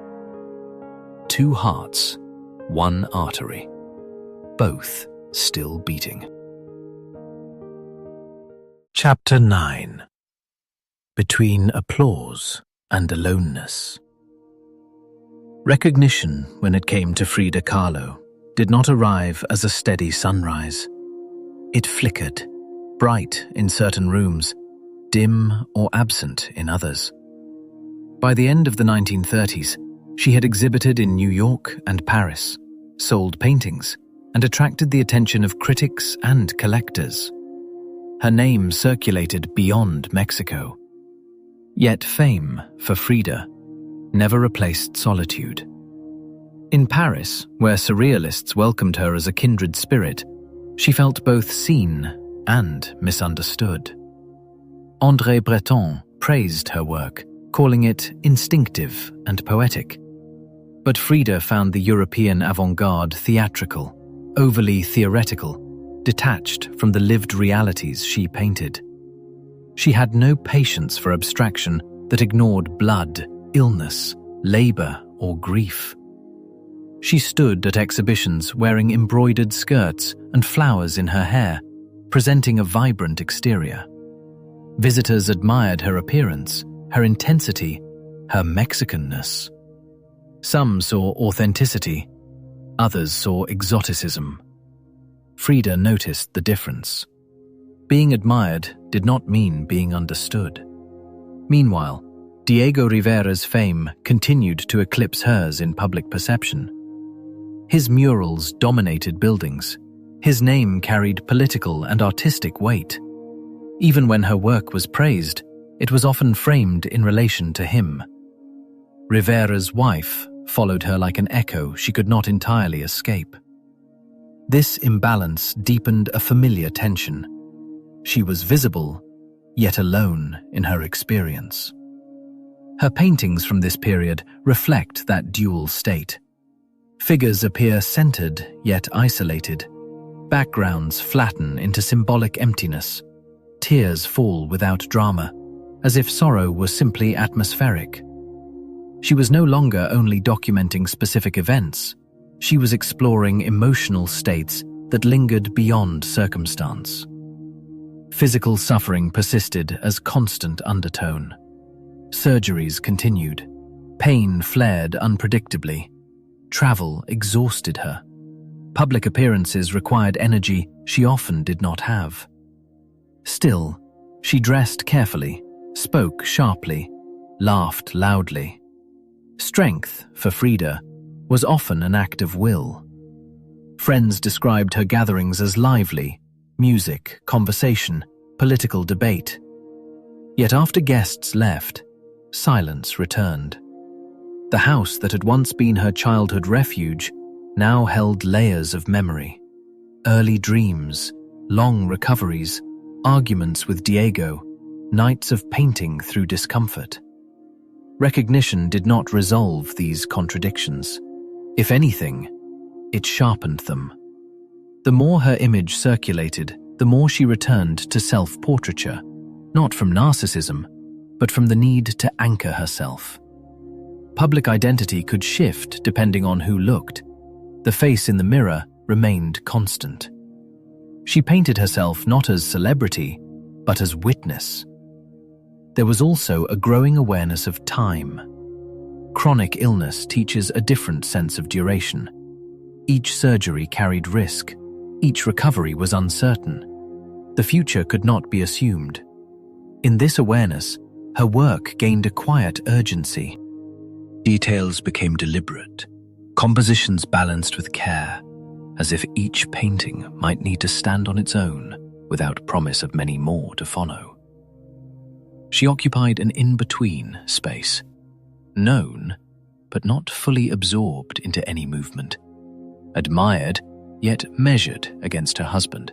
Two hearts, one artery, both still beating. Chapter 9. Between applause and aloneness. Recognition, when it came to Frida Kahlo, did not arrive as a steady sunrise. It flickered, bright in certain rooms, dim or absent in others. By the end of the 1930s, she had exhibited in New York and Paris, sold paintings, and attracted the attention of critics and collectors. Her name circulated beyond Mexico. Yet fame, for Frida, never replaced solitude. In Paris, where surrealists welcomed her as a kindred spirit, she felt both seen and misunderstood. André Breton praised her work, calling it instinctive and poetic. But Frida found the European avant-garde theatrical, overly theoretical, detached from the lived realities she painted. She had no patience for abstraction that ignored blood, illness, labor, or grief. She stood at exhibitions wearing embroidered skirts and flowers in her hair, presenting a vibrant exterior. Visitors admired her appearance, her intensity, her Mexicanness. Some saw authenticity, others saw exoticism. Frida noticed the difference. Being admired did not mean being understood. Meanwhile, Diego Rivera's fame continued to eclipse hers in public perception. His murals dominated buildings. His name carried political and artistic weight. Even when her work was praised, it was often framed in relation to him. Rivera's wife followed her like an echo she could not entirely escape. This imbalance deepened a familiar tension. She was visible, yet alone in her experience. Her paintings from this period reflect that dual state. Figures appear centered, yet isolated. Backgrounds flatten into symbolic emptiness. Tears fall without drama, as if sorrow were simply atmospheric. She was no longer only documenting specific events. She was exploring emotional states that lingered beyond circumstance. Physical suffering persisted as constant undertone. Surgeries continued. Pain flared unpredictably. Travel exhausted her. Public appearances required energy she often did not have. Still, she dressed carefully, spoke sharply, laughed loudly. Strength, for Frida, was often an act of will. Friends described her gatherings as lively: music, conversation, political debate. Yet after guests left, silence returned. The house that had once been her childhood refuge now held layers of memory. Early dreams, long recoveries, arguments with Diego, nights of painting through discomfort. Recognition did not resolve these contradictions. If anything, it sharpened them. The more her image circulated, the more she returned to self-portraiture, not from narcissism, but from the need to anchor herself. Public identity could shift depending on who looked. The face in the mirror remained constant. She painted herself not as celebrity, but as witness. There was also a growing awareness of time. Chronic illness teaches a different sense of duration. Each surgery carried risk. Each recovery was uncertain. The future could not be assumed. In this awareness, her work gained a quiet urgency. Details became deliberate, compositions balanced with care, as if each painting might need to stand on its own without promise of many more to follow. She occupied an in-between space, known, but not fully absorbed into any movement, admired, yet measured against her husband,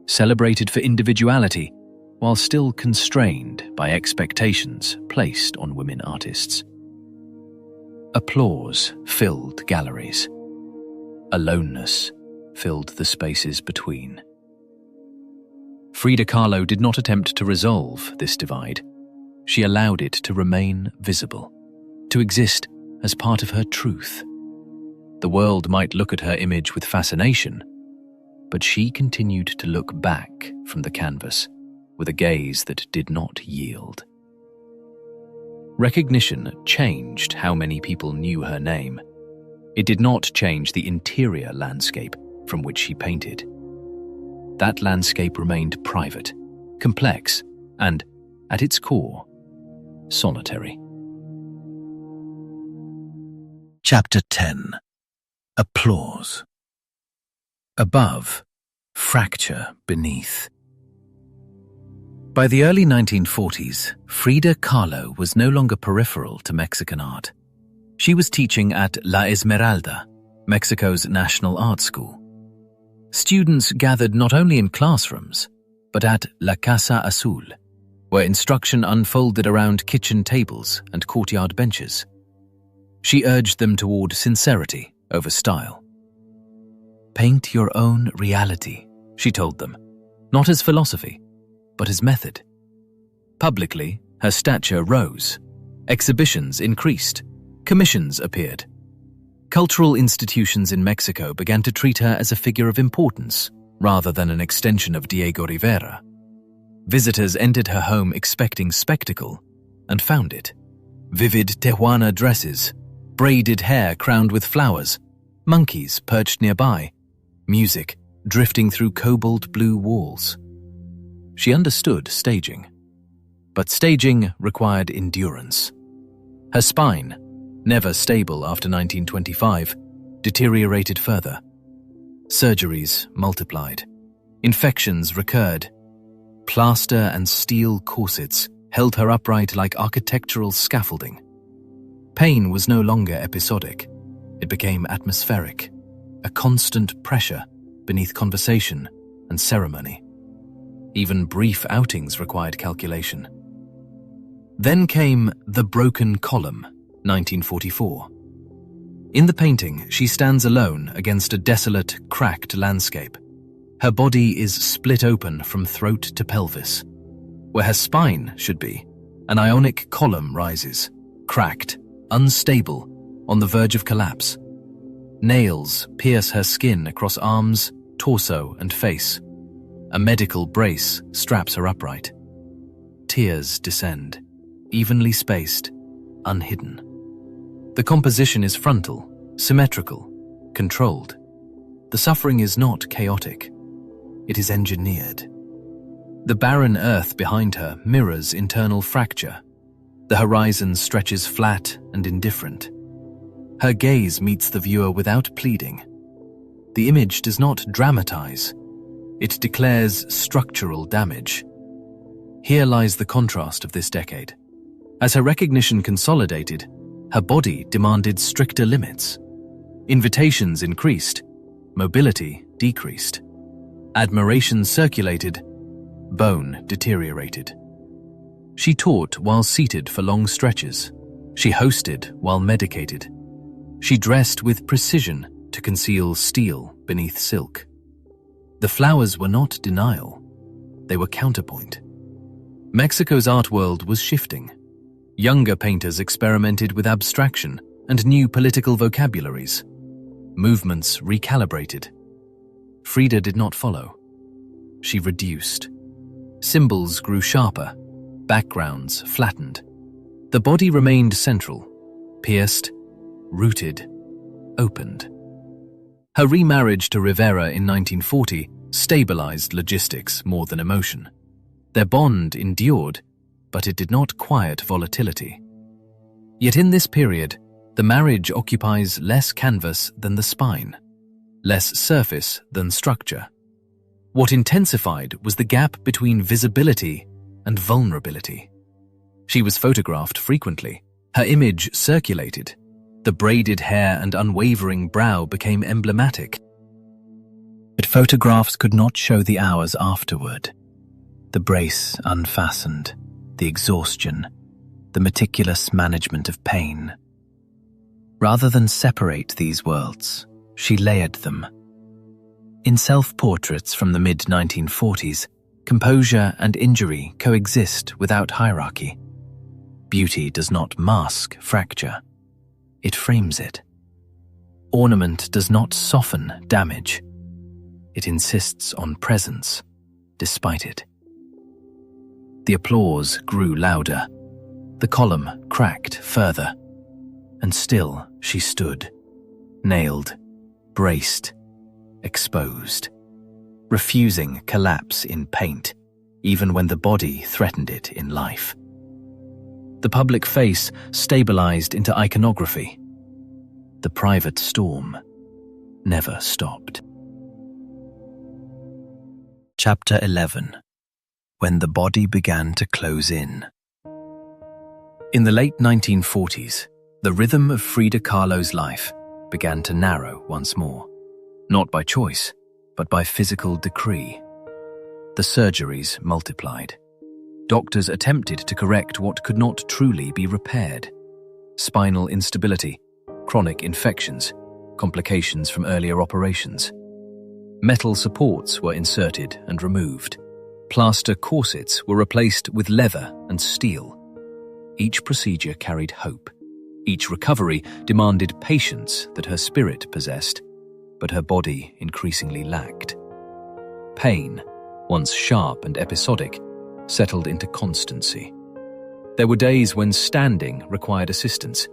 celebrated for individuality, while still constrained by expectations placed on women artists. Applause filled galleries. Aloneness filled the spaces between. Frida Kahlo did not attempt to resolve this divide. She allowed it to remain visible, to exist as part of her truth. The world might look at her image with fascination, but she continued to look back from the canvas with a gaze that did not yield. Recognition changed how many people knew her name. It did not change the interior landscape from which she painted. That landscape remained private, complex, and, at its core, solitary. Chapter 10. Applause. Above, fracture beneath. By the early 1940s, Frida Kahlo was no longer peripheral to Mexican art. She was teaching at La Esmeralda, Mexico's national art school. Students gathered not only in classrooms, but at La Casa Azul, where instruction unfolded around kitchen tables and courtyard benches. She urged them toward sincerity over style. "Paint your own reality," she told them, not as philosophy, but as method. Publicly, her stature rose. Exhibitions increased. Commissions appeared. Cultural institutions in Mexico began to treat her as a figure of importance, rather than an extension of Diego Rivera. Visitors entered her home expecting spectacle, and found it. Vivid Tijuana dresses, braided hair crowned with flowers, monkeys perched nearby, music drifting through cobalt blue walls. She understood staging. But staging required endurance. Her spine, never stable after 1925, deteriorated further. Surgeries multiplied. Infections recurred. Plaster and steel corsets held her upright like architectural scaffolding. Pain was no longer episodic. It became atmospheric, a constant pressure beneath conversation and ceremony. Even brief outings required calculation. Then came The Broken Column, 1944. In the painting, she stands alone against a desolate, cracked landscape. Her body is split open from throat to pelvis. Where her spine should be, an ionic column rises, cracked, unstable, on the verge of collapse. Nails pierce her skin across arms, torso, and face. A medical brace straps her upright. Tears descend, evenly spaced, unhidden. The composition is frontal, symmetrical, controlled. The suffering is not chaotic. It is engineered. The barren earth behind her mirrors internal fracture. The horizon stretches flat and indifferent. Her gaze meets the viewer without pleading. The image does not dramatize. It declares structural damage. Here lies the contrast of this decade. As her recognition consolidated, her body demanded stricter limits. Invitations increased, mobility decreased. Admiration circulated, bone deteriorated. She taught while seated for long stretches. She hosted while medicated. She dressed with precision to conceal steel beneath silk. The flowers were not denial. They were counterpoint. Mexico's art world was shifting. Younger painters experimented with abstraction and new political vocabularies. Movements recalibrated. Frida did not follow. She reduced. Symbols grew sharper, backgrounds flattened. The body remained central, pierced, rooted, opened. Her remarriage to Rivera in 1940 stabilized logistics more than emotion. Their bond endured, but it did not quiet volatility. Yet in this period, the marriage occupies less canvas than the spine, less surface than structure. What intensified was the gap between visibility and vulnerability. She was photographed frequently. Her image circulated. The braided hair and unwavering brow became emblematic. But photographs could not show the hours afterward. The brace unfastened, the exhaustion, the meticulous management of pain. Rather than separate these worlds, she layered them. In self-portraits from the mid-1940s, composure and injury coexist without hierarchy. Beauty does not mask fracture. It frames it. Ornament does not soften damage. It insists on presence, despite it. The applause grew louder. The column cracked further. And still she stood, nailed, braced, exposed, refusing collapse in paint, even when the body threatened it in life. The public face stabilized into iconography. The private storm never stopped. Chapter 11. When the body began to close in. In the late 1940s, the rhythm of Frida Kahlo's life began to narrow once more, not by choice, but by physical decree. The surgeries multiplied. Doctors attempted to correct what could not truly be repaired: spinal instability, chronic infections, complications from earlier operations. Metal supports were inserted and removed. Plaster corsets were replaced with leather and steel. Each procedure carried hope. Each recovery demanded patience that her spirit possessed, but her body increasingly lacked. Pain, once sharp and episodic, settled into constancy. There were days when standing required assistance,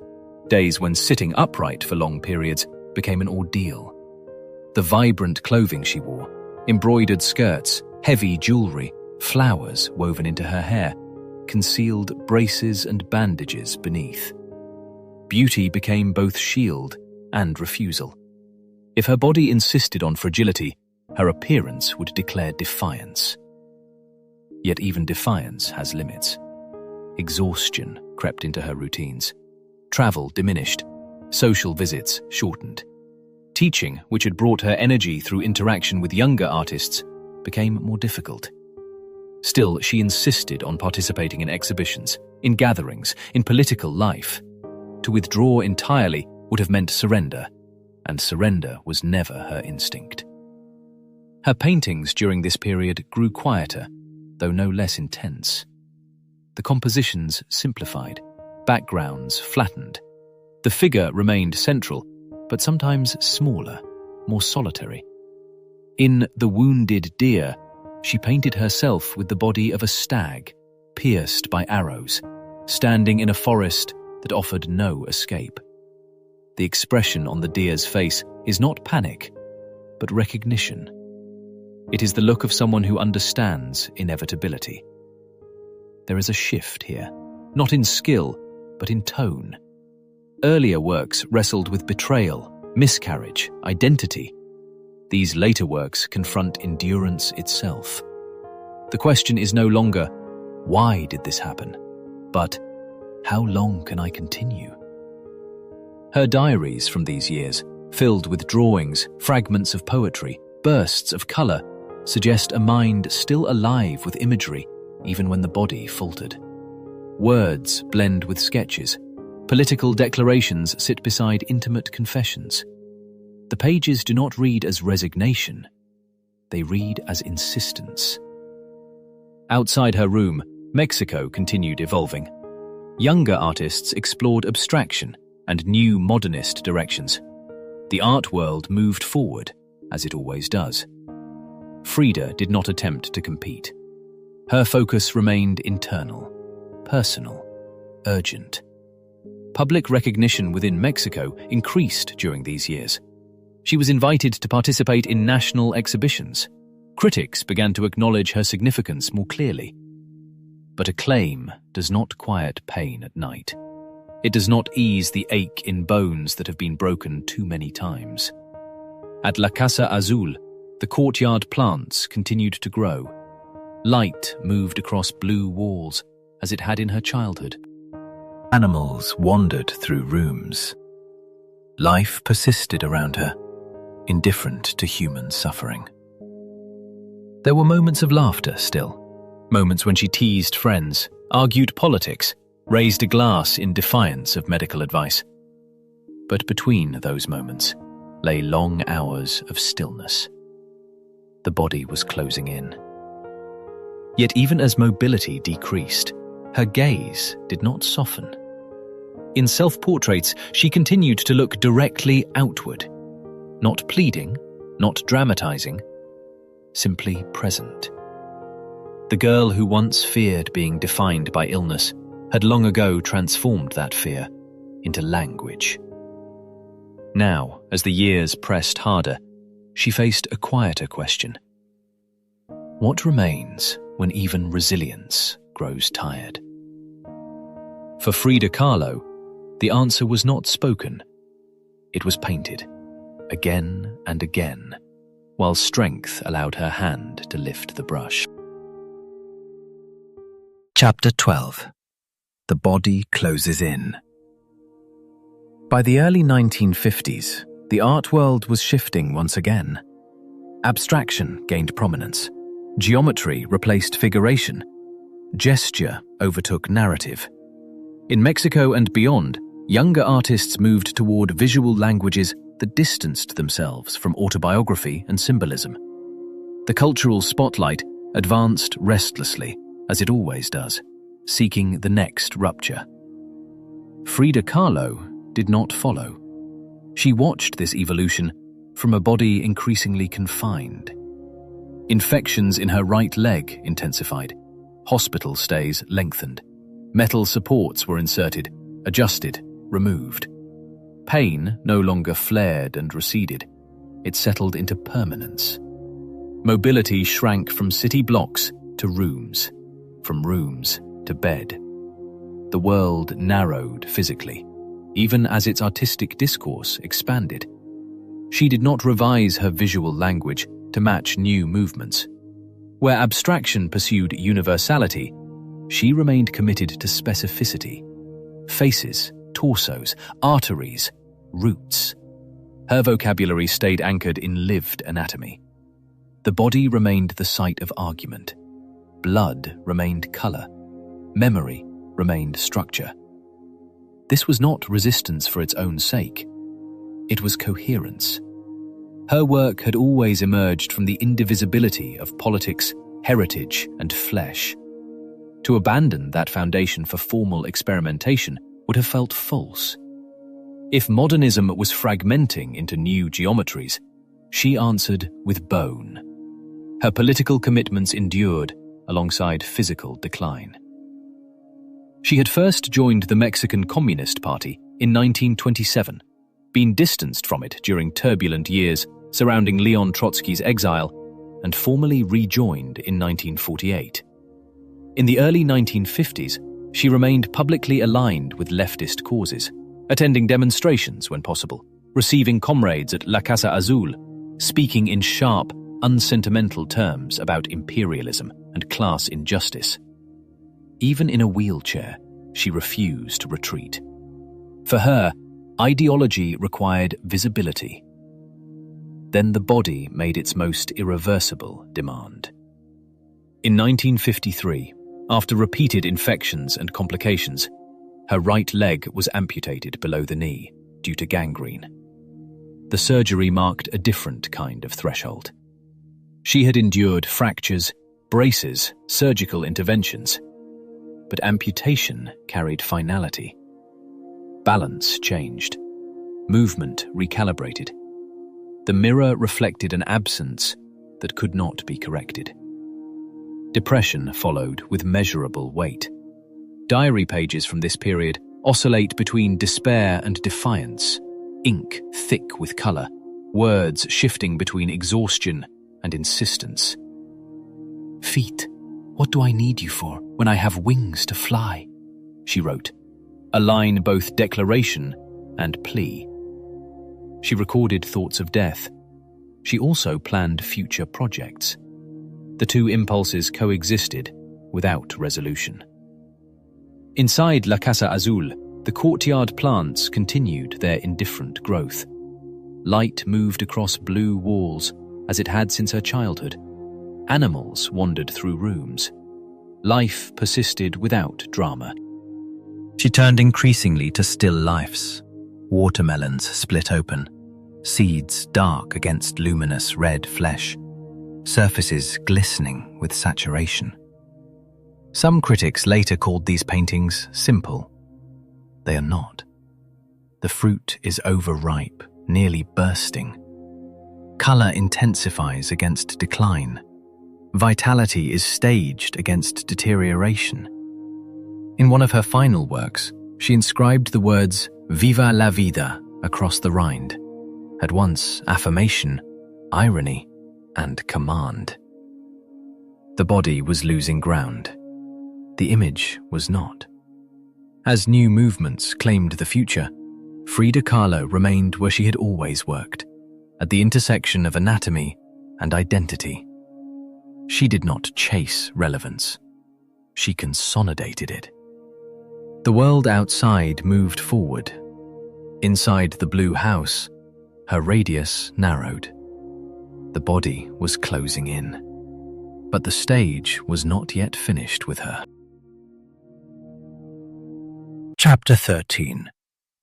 days when sitting upright for long periods became an ordeal. The vibrant clothing she wore, embroidered skirts, heavy jewelry, flowers woven into her hair, concealed braces and bandages beneath. Beauty became both shield and refusal. If her body insisted on fragility, her appearance would declare defiance. Yet even defiance has limits. Exhaustion crept into her routines. Travel diminished. Social visits shortened. Teaching, which had brought her energy through interaction with younger artists, became more difficult. Still, she insisted on participating in exhibitions, in gatherings, in political life. To withdraw entirely would have meant surrender, and surrender was never her instinct. Her paintings during this period grew quieter, though no less intense. The compositions simplified, backgrounds flattened. The figure remained central, but sometimes smaller, more solitary. In The Wounded Deer, she painted herself with the body of a stag, pierced by arrows, standing in a forest that offered no escape. The expression on the deer's face is not panic, but recognition. It is the look of someone who understands inevitability. There is a shift here, not in skill, but in tone. Earlier works wrestled with betrayal, miscarriage, identity. These later works confront endurance itself. The question is no longer, why did this happen? But, how long can I continue? Her diaries from these years, filled with drawings, fragments of poetry, bursts of colour, suggest a mind still alive with imagery, even when the body faltered. Words blend with sketches. Political declarations sit beside intimate confessions. The pages do not read as resignation. They read as insistence. Outside her room, Mexico continued evolving. Younger artists explored abstraction and new modernist directions. The art world moved forward, as it always does. Frida did not attempt to compete. Her focus remained internal, personal, urgent. Public recognition within Mexico increased during these years. She was invited to participate in national exhibitions. Critics began to acknowledge her significance more clearly. But acclaim does not quiet pain at night. It does not ease the ache in bones that have been broken too many times. At La Casa Azul, the courtyard plants continued to grow. Light moved across blue walls, as it had in her childhood. Animals wandered through rooms. Life persisted around her, indifferent to human suffering. There were moments of laughter still, moments when she teased friends, argued politics, raised a glass in defiance of medical advice. But between those moments lay long hours of stillness. The body was closing in. Yet even as mobility decreased, her gaze did not soften. In self-portraits, she continued to look directly outward, not pleading, not dramatizing, simply present. The girl who once feared being defined by illness had long ago transformed that fear into language. Now, as the years pressed harder, she faced a quieter question. What remains when even resilience grows tired? For Frida Kahlo, the answer was not spoken. It was painted, again and again, while strength allowed her hand to lift the brush. Chapter 12. The Body Closes In. By the early 1950s, the art world was shifting once again. Abstraction gained prominence. Geometry replaced figuration. gesture overtook narrative. In Mexico and beyond, younger artists moved toward visual languages that distanced themselves from autobiography and symbolism. The cultural spotlight advanced restlessly, as it always does, seeking the next rupture. Frida Kahlo did not follow. She watched this evolution from a body increasingly confined. Infections in her right leg intensified. Hospital stays lengthened. Metal supports were inserted, adjusted, removed. Pain no longer flared and receded. It settled into permanence. Mobility shrank from city blocks to rooms, from rooms to bed. The world narrowed physically, even as its artistic discourse expanded. She did not revise her visual language to match new movements. Where abstraction pursued universality, she remained committed to specificity. Faces, torsos, arteries, roots. Her vocabulary stayed anchored in lived anatomy. The body remained the site of argument. Blood remained color. Memory remained structure. This was not resistance for its own sake. It was coherence. Her work had always emerged from the indivisibility of politics, heritage, and flesh. To abandon that foundation for formal experimentation would have felt false. If modernism was fragmenting into new geometries, she answered with bone. Her political commitments endured alongside physical decline. She had first joined the Mexican Communist Party in 1927, been distanced from it during turbulent years surrounding Leon Trotsky's exile, and formally rejoined in 1948. In the early 1950s, she remained publicly aligned with leftist causes, attending demonstrations when possible, receiving comrades at La Casa Azul, speaking in sharp, unsentimental terms about imperialism and class injustice. Even in a wheelchair, she refused to retreat. For her, ideology required visibility. Then the body made its most irreversible demand. In 1953, after repeated infections and complications, her right leg was amputated below the knee due to gangrene. The surgery marked a different kind of threshold. She had endured fractures, braces, surgical interventions, but amputation carried finality. Balance changed. Movement recalibrated. The mirror reflected an absence that could not be corrected. Depression followed with measurable weight. Diary pages from this period oscillate between despair and defiance, ink thick with color, words shifting between exhaustion and insistence. "Feet, what do I need you for when I have wings to fly?" she wrote, a line both declaration and plea. She recorded thoughts of death. She also planned future projects. The two impulses coexisted without resolution. Inside La Casa Azul, the courtyard plants continued their indifferent growth. Light moved across blue walls as it had since her childhood. Animals wandered through rooms. Life persisted without drama. She turned increasingly to still lifes. Watermelons split open, seeds dark against luminous red flesh, surfaces glistening with saturation. Some critics later called these paintings simple. They are not. The fruit is overripe, nearly bursting. Color intensifies against decline. Vitality is staged against deterioration. In one of her final works, she inscribed the words "Viva la vida" across the rind, at once affirmation, irony, and command. The body was losing ground. The image was not. As new movements claimed the future, Frida Kahlo remained where she had always worked, at the intersection of anatomy and identity. She did not chase relevance. She consolidated it. The world outside moved forward. Inside the blue house, her radius narrowed. The body was closing in. But the stage was not yet finished with her. Chapter 13.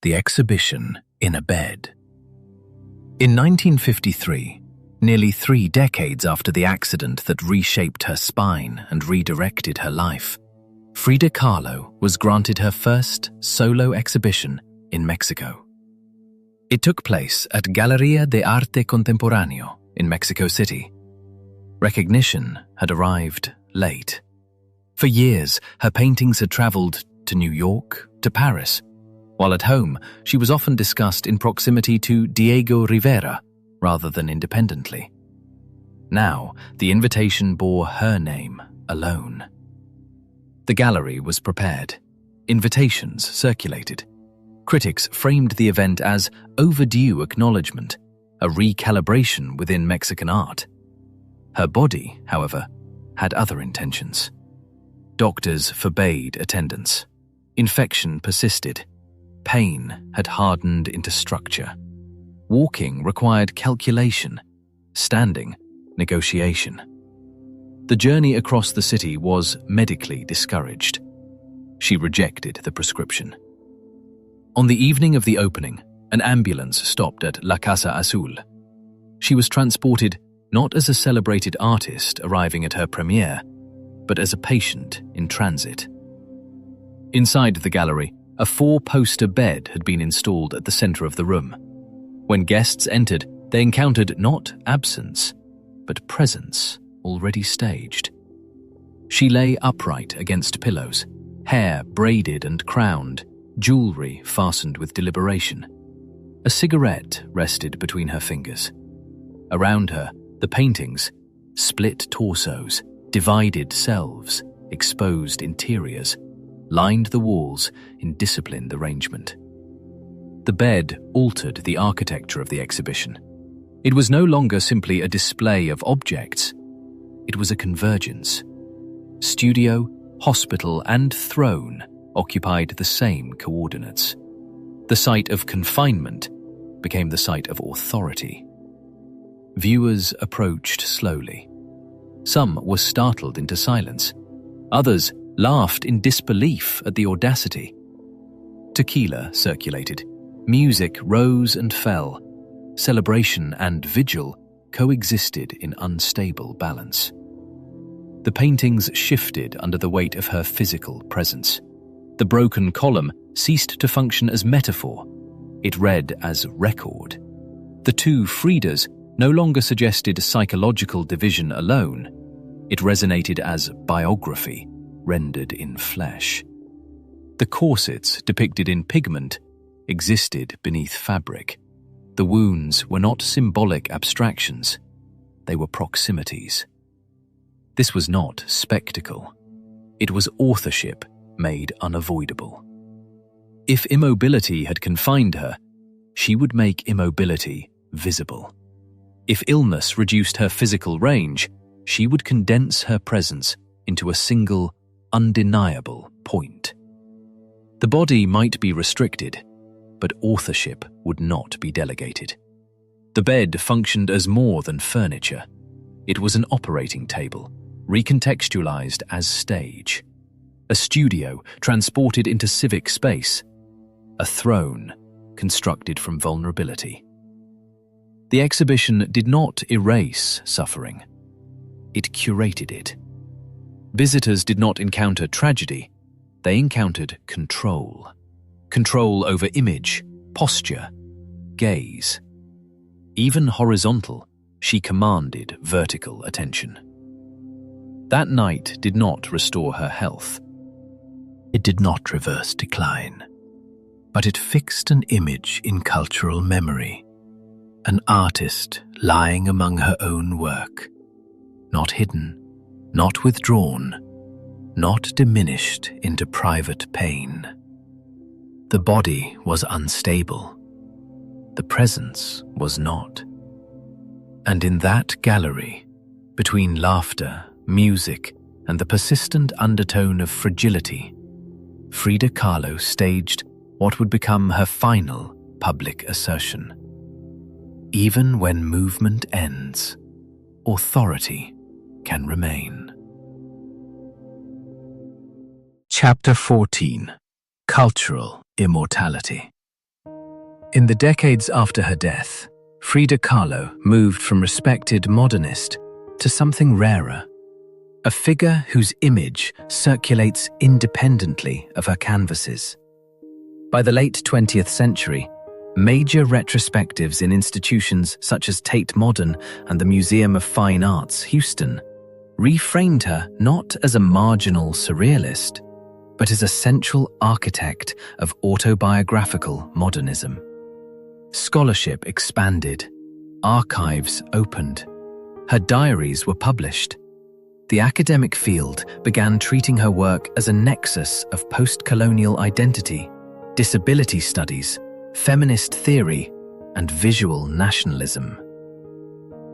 The Exhibition in a Bed. In 1953, nearly 3 decades after the accident that reshaped her spine and redirected her life, Frida Kahlo was granted her first solo exhibition in Mexico. It took place at Galería de Arte Contemporáneo in Mexico City. Recognition had arrived late. For years, her paintings had traveled to New York, to Paris, while at home she was often discussed in proximity to Diego Rivera rather than independently. Now, the invitation bore her name alone. The gallery was prepared. Invitations circulated. Critics framed the event as overdue acknowledgement, a recalibration within Mexican art. Her body, however, had other intentions. Doctors forbade attendance. Infection persisted. Pain had hardened into structure. Walking required calculation. Standing, negotiation. The journey across the city was medically discouraged. She rejected the prescription. On the evening of the opening, an ambulance stopped at La Casa Azul. She was transported not as a celebrated artist arriving at her premiere, but as a patient in transit. Inside the gallery, a 4-poster bed had been installed at the center of the room. When guests entered, they encountered not absence, but presence already staged. She lay upright against pillows, hair braided and crowned, jewelry fastened with deliberation. A cigarette rested between her fingers. Around her, the paintings, split torsos, divided selves, exposed interiors, lined the walls in disciplined arrangement. The bed altered the architecture of the exhibition. It was no longer simply a display of objects. It was a convergence. Studio, hospital, and throne occupied the same coordinates. The site of confinement became the site of authority. Viewers approached slowly. Some were startled into silence. Others laughed in disbelief at the audacity. Tequila circulated. Music rose and fell. Celebration and vigil coexisted in unstable balance. The paintings shifted under the weight of her physical presence. The broken column ceased to function as metaphor. It read as record. The Two Fridas no longer suggested psychological division alone. It resonated as biography, rendered in flesh. The corsets depicted in pigment existed beneath fabric. The wounds were not symbolic abstractions. They were proximities. This was not spectacle. It was authorship made unavoidable. If immobility had confined her, she would make immobility visible. If illness reduced her physical range, she would condense her presence into a single, undeniable point. The body might be restricted, but authorship would not be delegated. The bed functioned as more than furniture. It was an operating table, recontextualized as stage. A studio transported into civic space. A throne constructed from vulnerability. The exhibition did not erase suffering. It curated it. Visitors did not encounter tragedy. They encountered control. Control over image, posture, gaze. Even horizontal, she commanded vertical attention. That night did not restore her health. It did not reverse decline, but it fixed an image in cultural memory, an artist lying among her own work, not hidden, not withdrawn, not diminished into private pain. The body was unstable. The presence was not. And in that gallery, between laughter, music, and the persistent undertone of fragility, Frida Kahlo staged what would become her final public assertion. Even when movement ends, authority can remain. Chapter 14. Cultural immortality. In the decades after her death, Frida Kahlo moved from respected modernist to something rarer, a figure whose image circulates independently of her canvases. By the late 20th century, major retrospectives in institutions such as Tate Modern and the Museum of Fine Arts, Houston, reframed her not as a marginal surrealist, but as a central architect of autobiographical modernism. Scholarship expanded, archives opened, her diaries were published. The academic field began treating her work as a nexus of post-colonial identity, disability studies, feminist theory, and visual nationalism.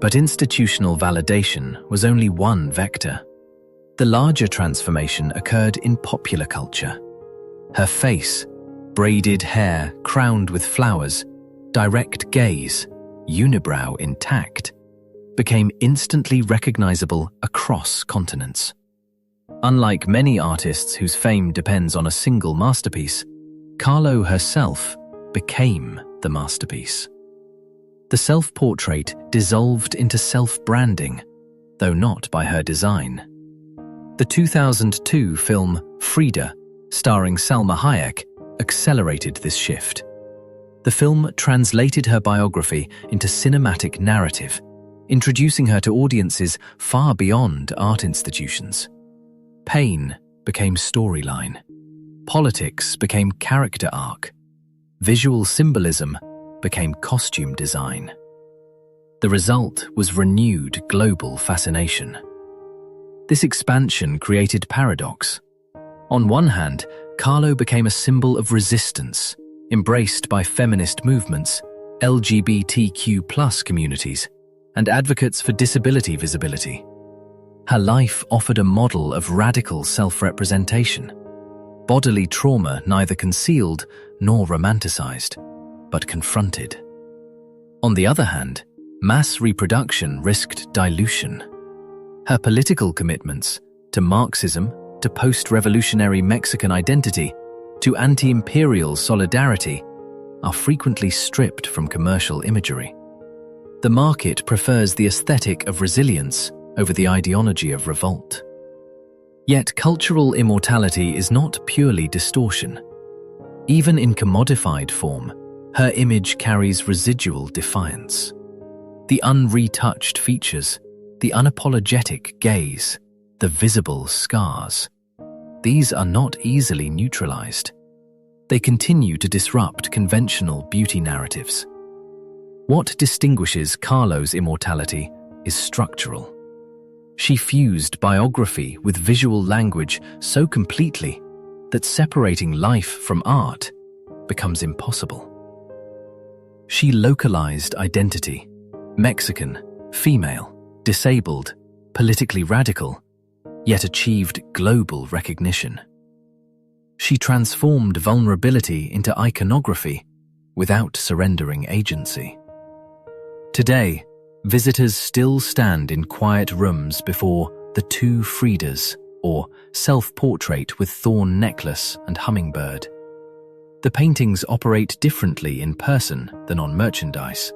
But institutional validation was only one vector. The larger transformation occurred in popular culture. Her face, braided hair crowned with flowers, direct gaze, unibrow intact, became instantly recognizable across continents. Unlike many artists whose fame depends on a single masterpiece, Kahlo herself became the masterpiece. The self-portrait dissolved into self-branding, though not by her design. The 2002 film Frida, starring Salma Hayek, accelerated this shift. The film translated her biography into cinematic narrative, introducing her to audiences far beyond art institutions. Pain became storyline. Politics became character arc. Visual symbolism became costume design. The result was renewed global fascination. This expansion created paradox. On one hand, Kahlo became a symbol of resistance, embraced by feminist movements, LGBTQ+ communities, and advocates for disability visibility. Her life offered a model of radical self-representation, bodily trauma neither concealed nor romanticized, but confronted. On the other hand, mass reproduction risked dilution. Her political commitments, to Marxism, to post-revolutionary Mexican identity, to anti-imperial solidarity, are frequently stripped from commercial imagery. The market prefers the aesthetic of resilience over the ideology of revolt. Yet cultural immortality is not purely distortion. Even in commodified form, her image carries residual defiance. The unretouched features, the unapologetic gaze, the visible scars. These are not easily neutralized. They continue to disrupt conventional beauty narratives. What distinguishes Kahlo's immortality is structural. She fused biography with visual language so completely that separating life from art becomes impossible. She localized identity: Mexican, female, disabled, politically radical, yet achieved global recognition. She transformed vulnerability into iconography without surrendering agency. Today, visitors still stand in quiet rooms before the Two Fridas, or self-portrait with thorn necklace and hummingbird. The paintings operate differently in person than on merchandise.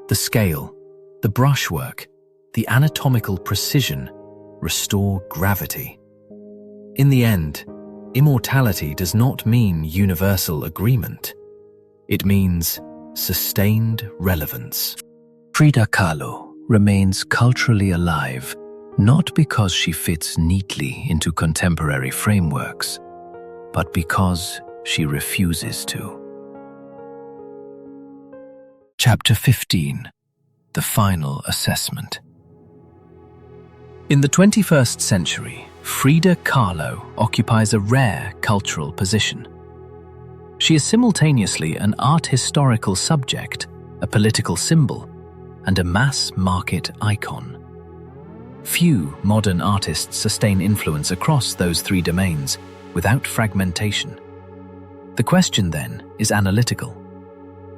The scale, the brushwork, the anatomical precision restore gravity. In the end, immortality does not mean universal agreement. It means sustained relevance. Frida Kahlo remains culturally alive, not because she fits neatly into contemporary frameworks, but because she refuses to. Chapter 15. The Final Assessment. In the 21st century, Frida Kahlo occupies a rare cultural position. She is simultaneously an art historical subject, a political symbol, and a mass-market icon. Few modern artists sustain influence across those three domains without fragmentation. The question, then, is analytical.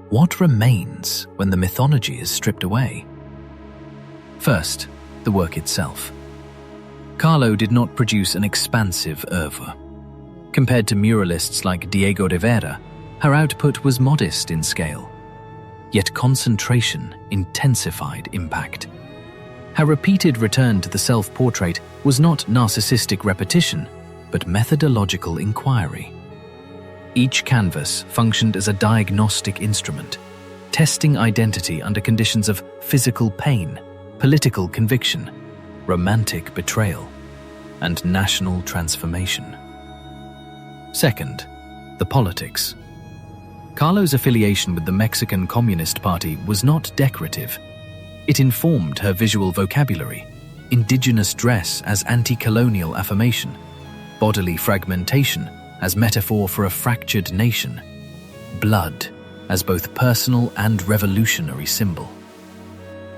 What remains when the mythology is stripped away? First, the work itself. Kahlo did not produce an expansive oeuvre. Compared to muralists like Diego Rivera, her output was modest in scale. Yet concentration intensified impact. Her repeated return to the self-portrait was not narcissistic repetition, but methodological inquiry. Each canvas functioned as a diagnostic instrument, testing identity under conditions of physical pain, political conviction, romantic betrayal, and national transformation. Second, the politics. Kahlo's affiliation with the Mexican Communist Party was not decorative. It informed her visual vocabulary, indigenous dress as anti-colonial affirmation, bodily fragmentation as metaphor for a fractured nation, blood as both personal and revolutionary symbol.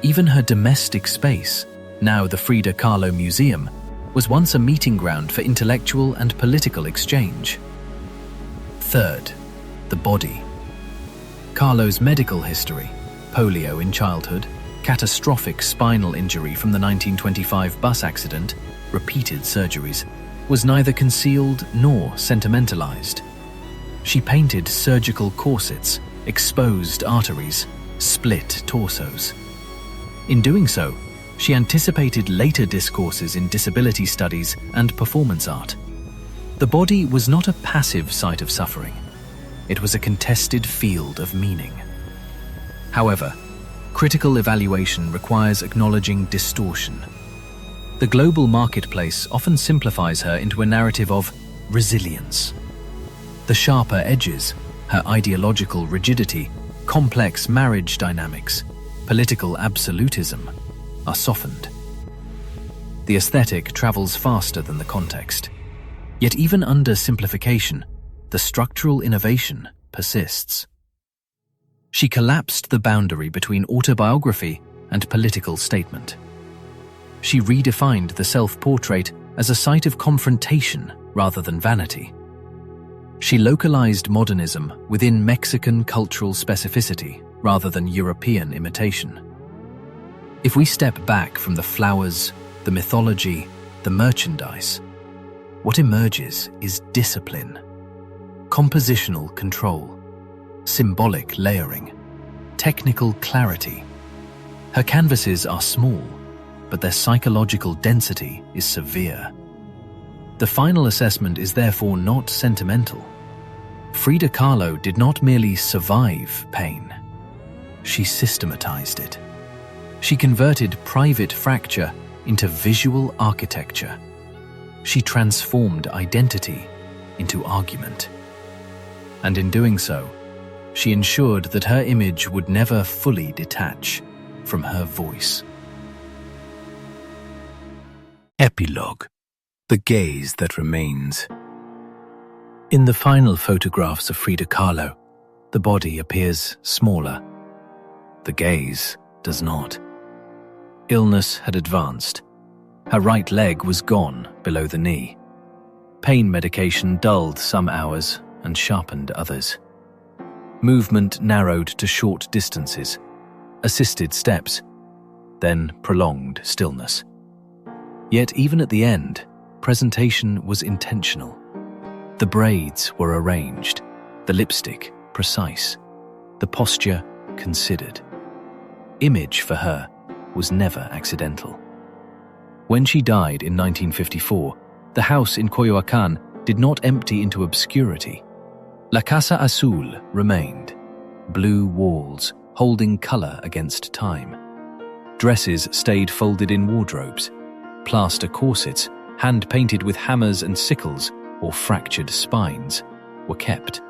Even her domestic space, now the Frida Kahlo Museum, was once a meeting ground for intellectual and political exchange. Third, the body. Kahlo's medical history, polio in childhood, catastrophic spinal injury from the 1925 bus accident, repeated surgeries, was neither concealed nor sentimentalized. She painted surgical corsets, exposed arteries, split torsos. In doing so, she anticipated later discourses in disability studies and performance art. The body was not a passive site of suffering. It was a contested field of meaning. However, critical evaluation requires acknowledging distortion. The global marketplace often simplifies her into a narrative of resilience. The sharper edges, her ideological rigidity, complex marriage dynamics, political absolutism, are softened. The aesthetic travels faster than the context. Yet even under simplification, the structural innovation persists. She collapsed the boundary between autobiography and political statement. She redefined the self-portrait as a site of confrontation rather than vanity. She localized modernism within Mexican cultural specificity rather than European imitation. If we step back from the flowers, the mythology, the merchandise, what emerges is discipline, compositional control, symbolic layering, technical clarity. Her canvases are small, but their psychological density is severe. The final assessment is therefore not sentimental. Frida Kahlo did not merely survive pain. She systematized it. She converted private fracture into visual architecture. She transformed identity into argument. And in doing so, she ensured that her image would never fully detach from her voice. Epilogue. The gaze that remains. In the final photographs of Frida Kahlo, the body appears smaller. The gaze does not. Illness had advanced. Her right leg was gone below the knee. Pain medication dulled some hours and sharpened others. Movement narrowed to short distances, assisted steps, then prolonged stillness. Yet even at the end, presentation was intentional. The braids were arranged, the lipstick precise, the posture considered. Image for her was never accidental. When she died in 1954, the house in Coyoacán did not empty into obscurity. La Casa Azul remained, blue walls holding color against time. Dresses stayed folded in wardrobes. Plaster corsets, hand-painted with hammers and sickles or fractured spines, were kept.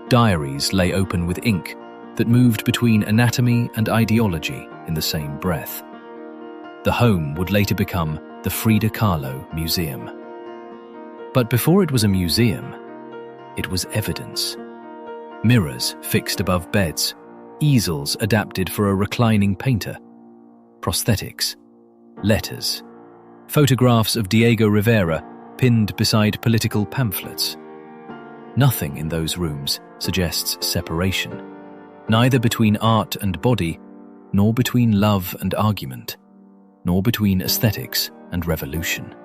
Diaries lay open with ink that moved between anatomy and ideology in the same breath. The home would later become the Frida Kahlo Museum. But before it was a museum, it was evidence. Mirrors fixed above beds, easels adapted for a reclining painter, prosthetics, letters, photographs of Diego Rivera pinned beside political pamphlets. Nothing in those rooms suggests separation, neither between art and body, nor between love and argument, nor between aesthetics and revolution.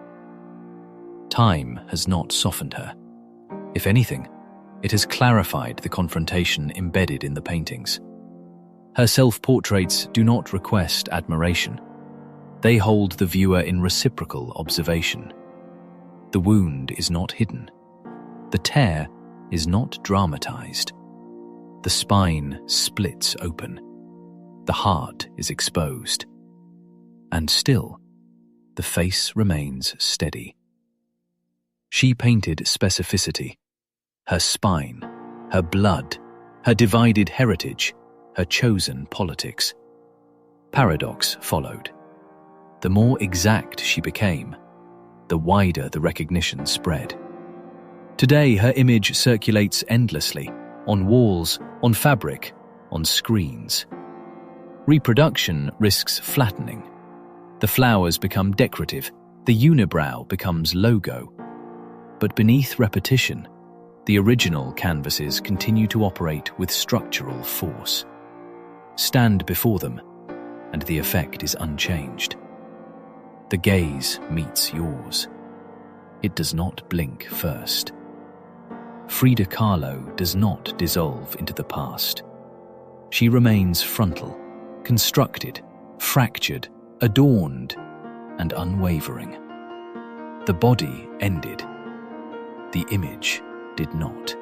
Time has not softened her. If anything, it has clarified the confrontation embedded in the paintings. Her self-portraits do not request admiration. They hold the viewer in reciprocal observation. The wound is not hidden. The tear is not dramatized. The spine splits open. The heart is exposed. And still, the face remains steady. She painted specificity, her spine, her blood, her divided heritage, her chosen politics. Paradox followed. The more exact she became, the wider the recognition spread. Today, her image circulates endlessly, on walls, on fabric, on screens. Reproduction risks flattening. The flowers become decorative, the unibrow becomes logo. But beneath repetition, the original canvases continue to operate with structural force. Stand before them, and the effect is unchanged. The gaze meets yours. It does not blink first. Frida Kahlo does not dissolve into the past. She remains frontal, constructed, fractured, adorned, and unwavering. The body ended. The image did not.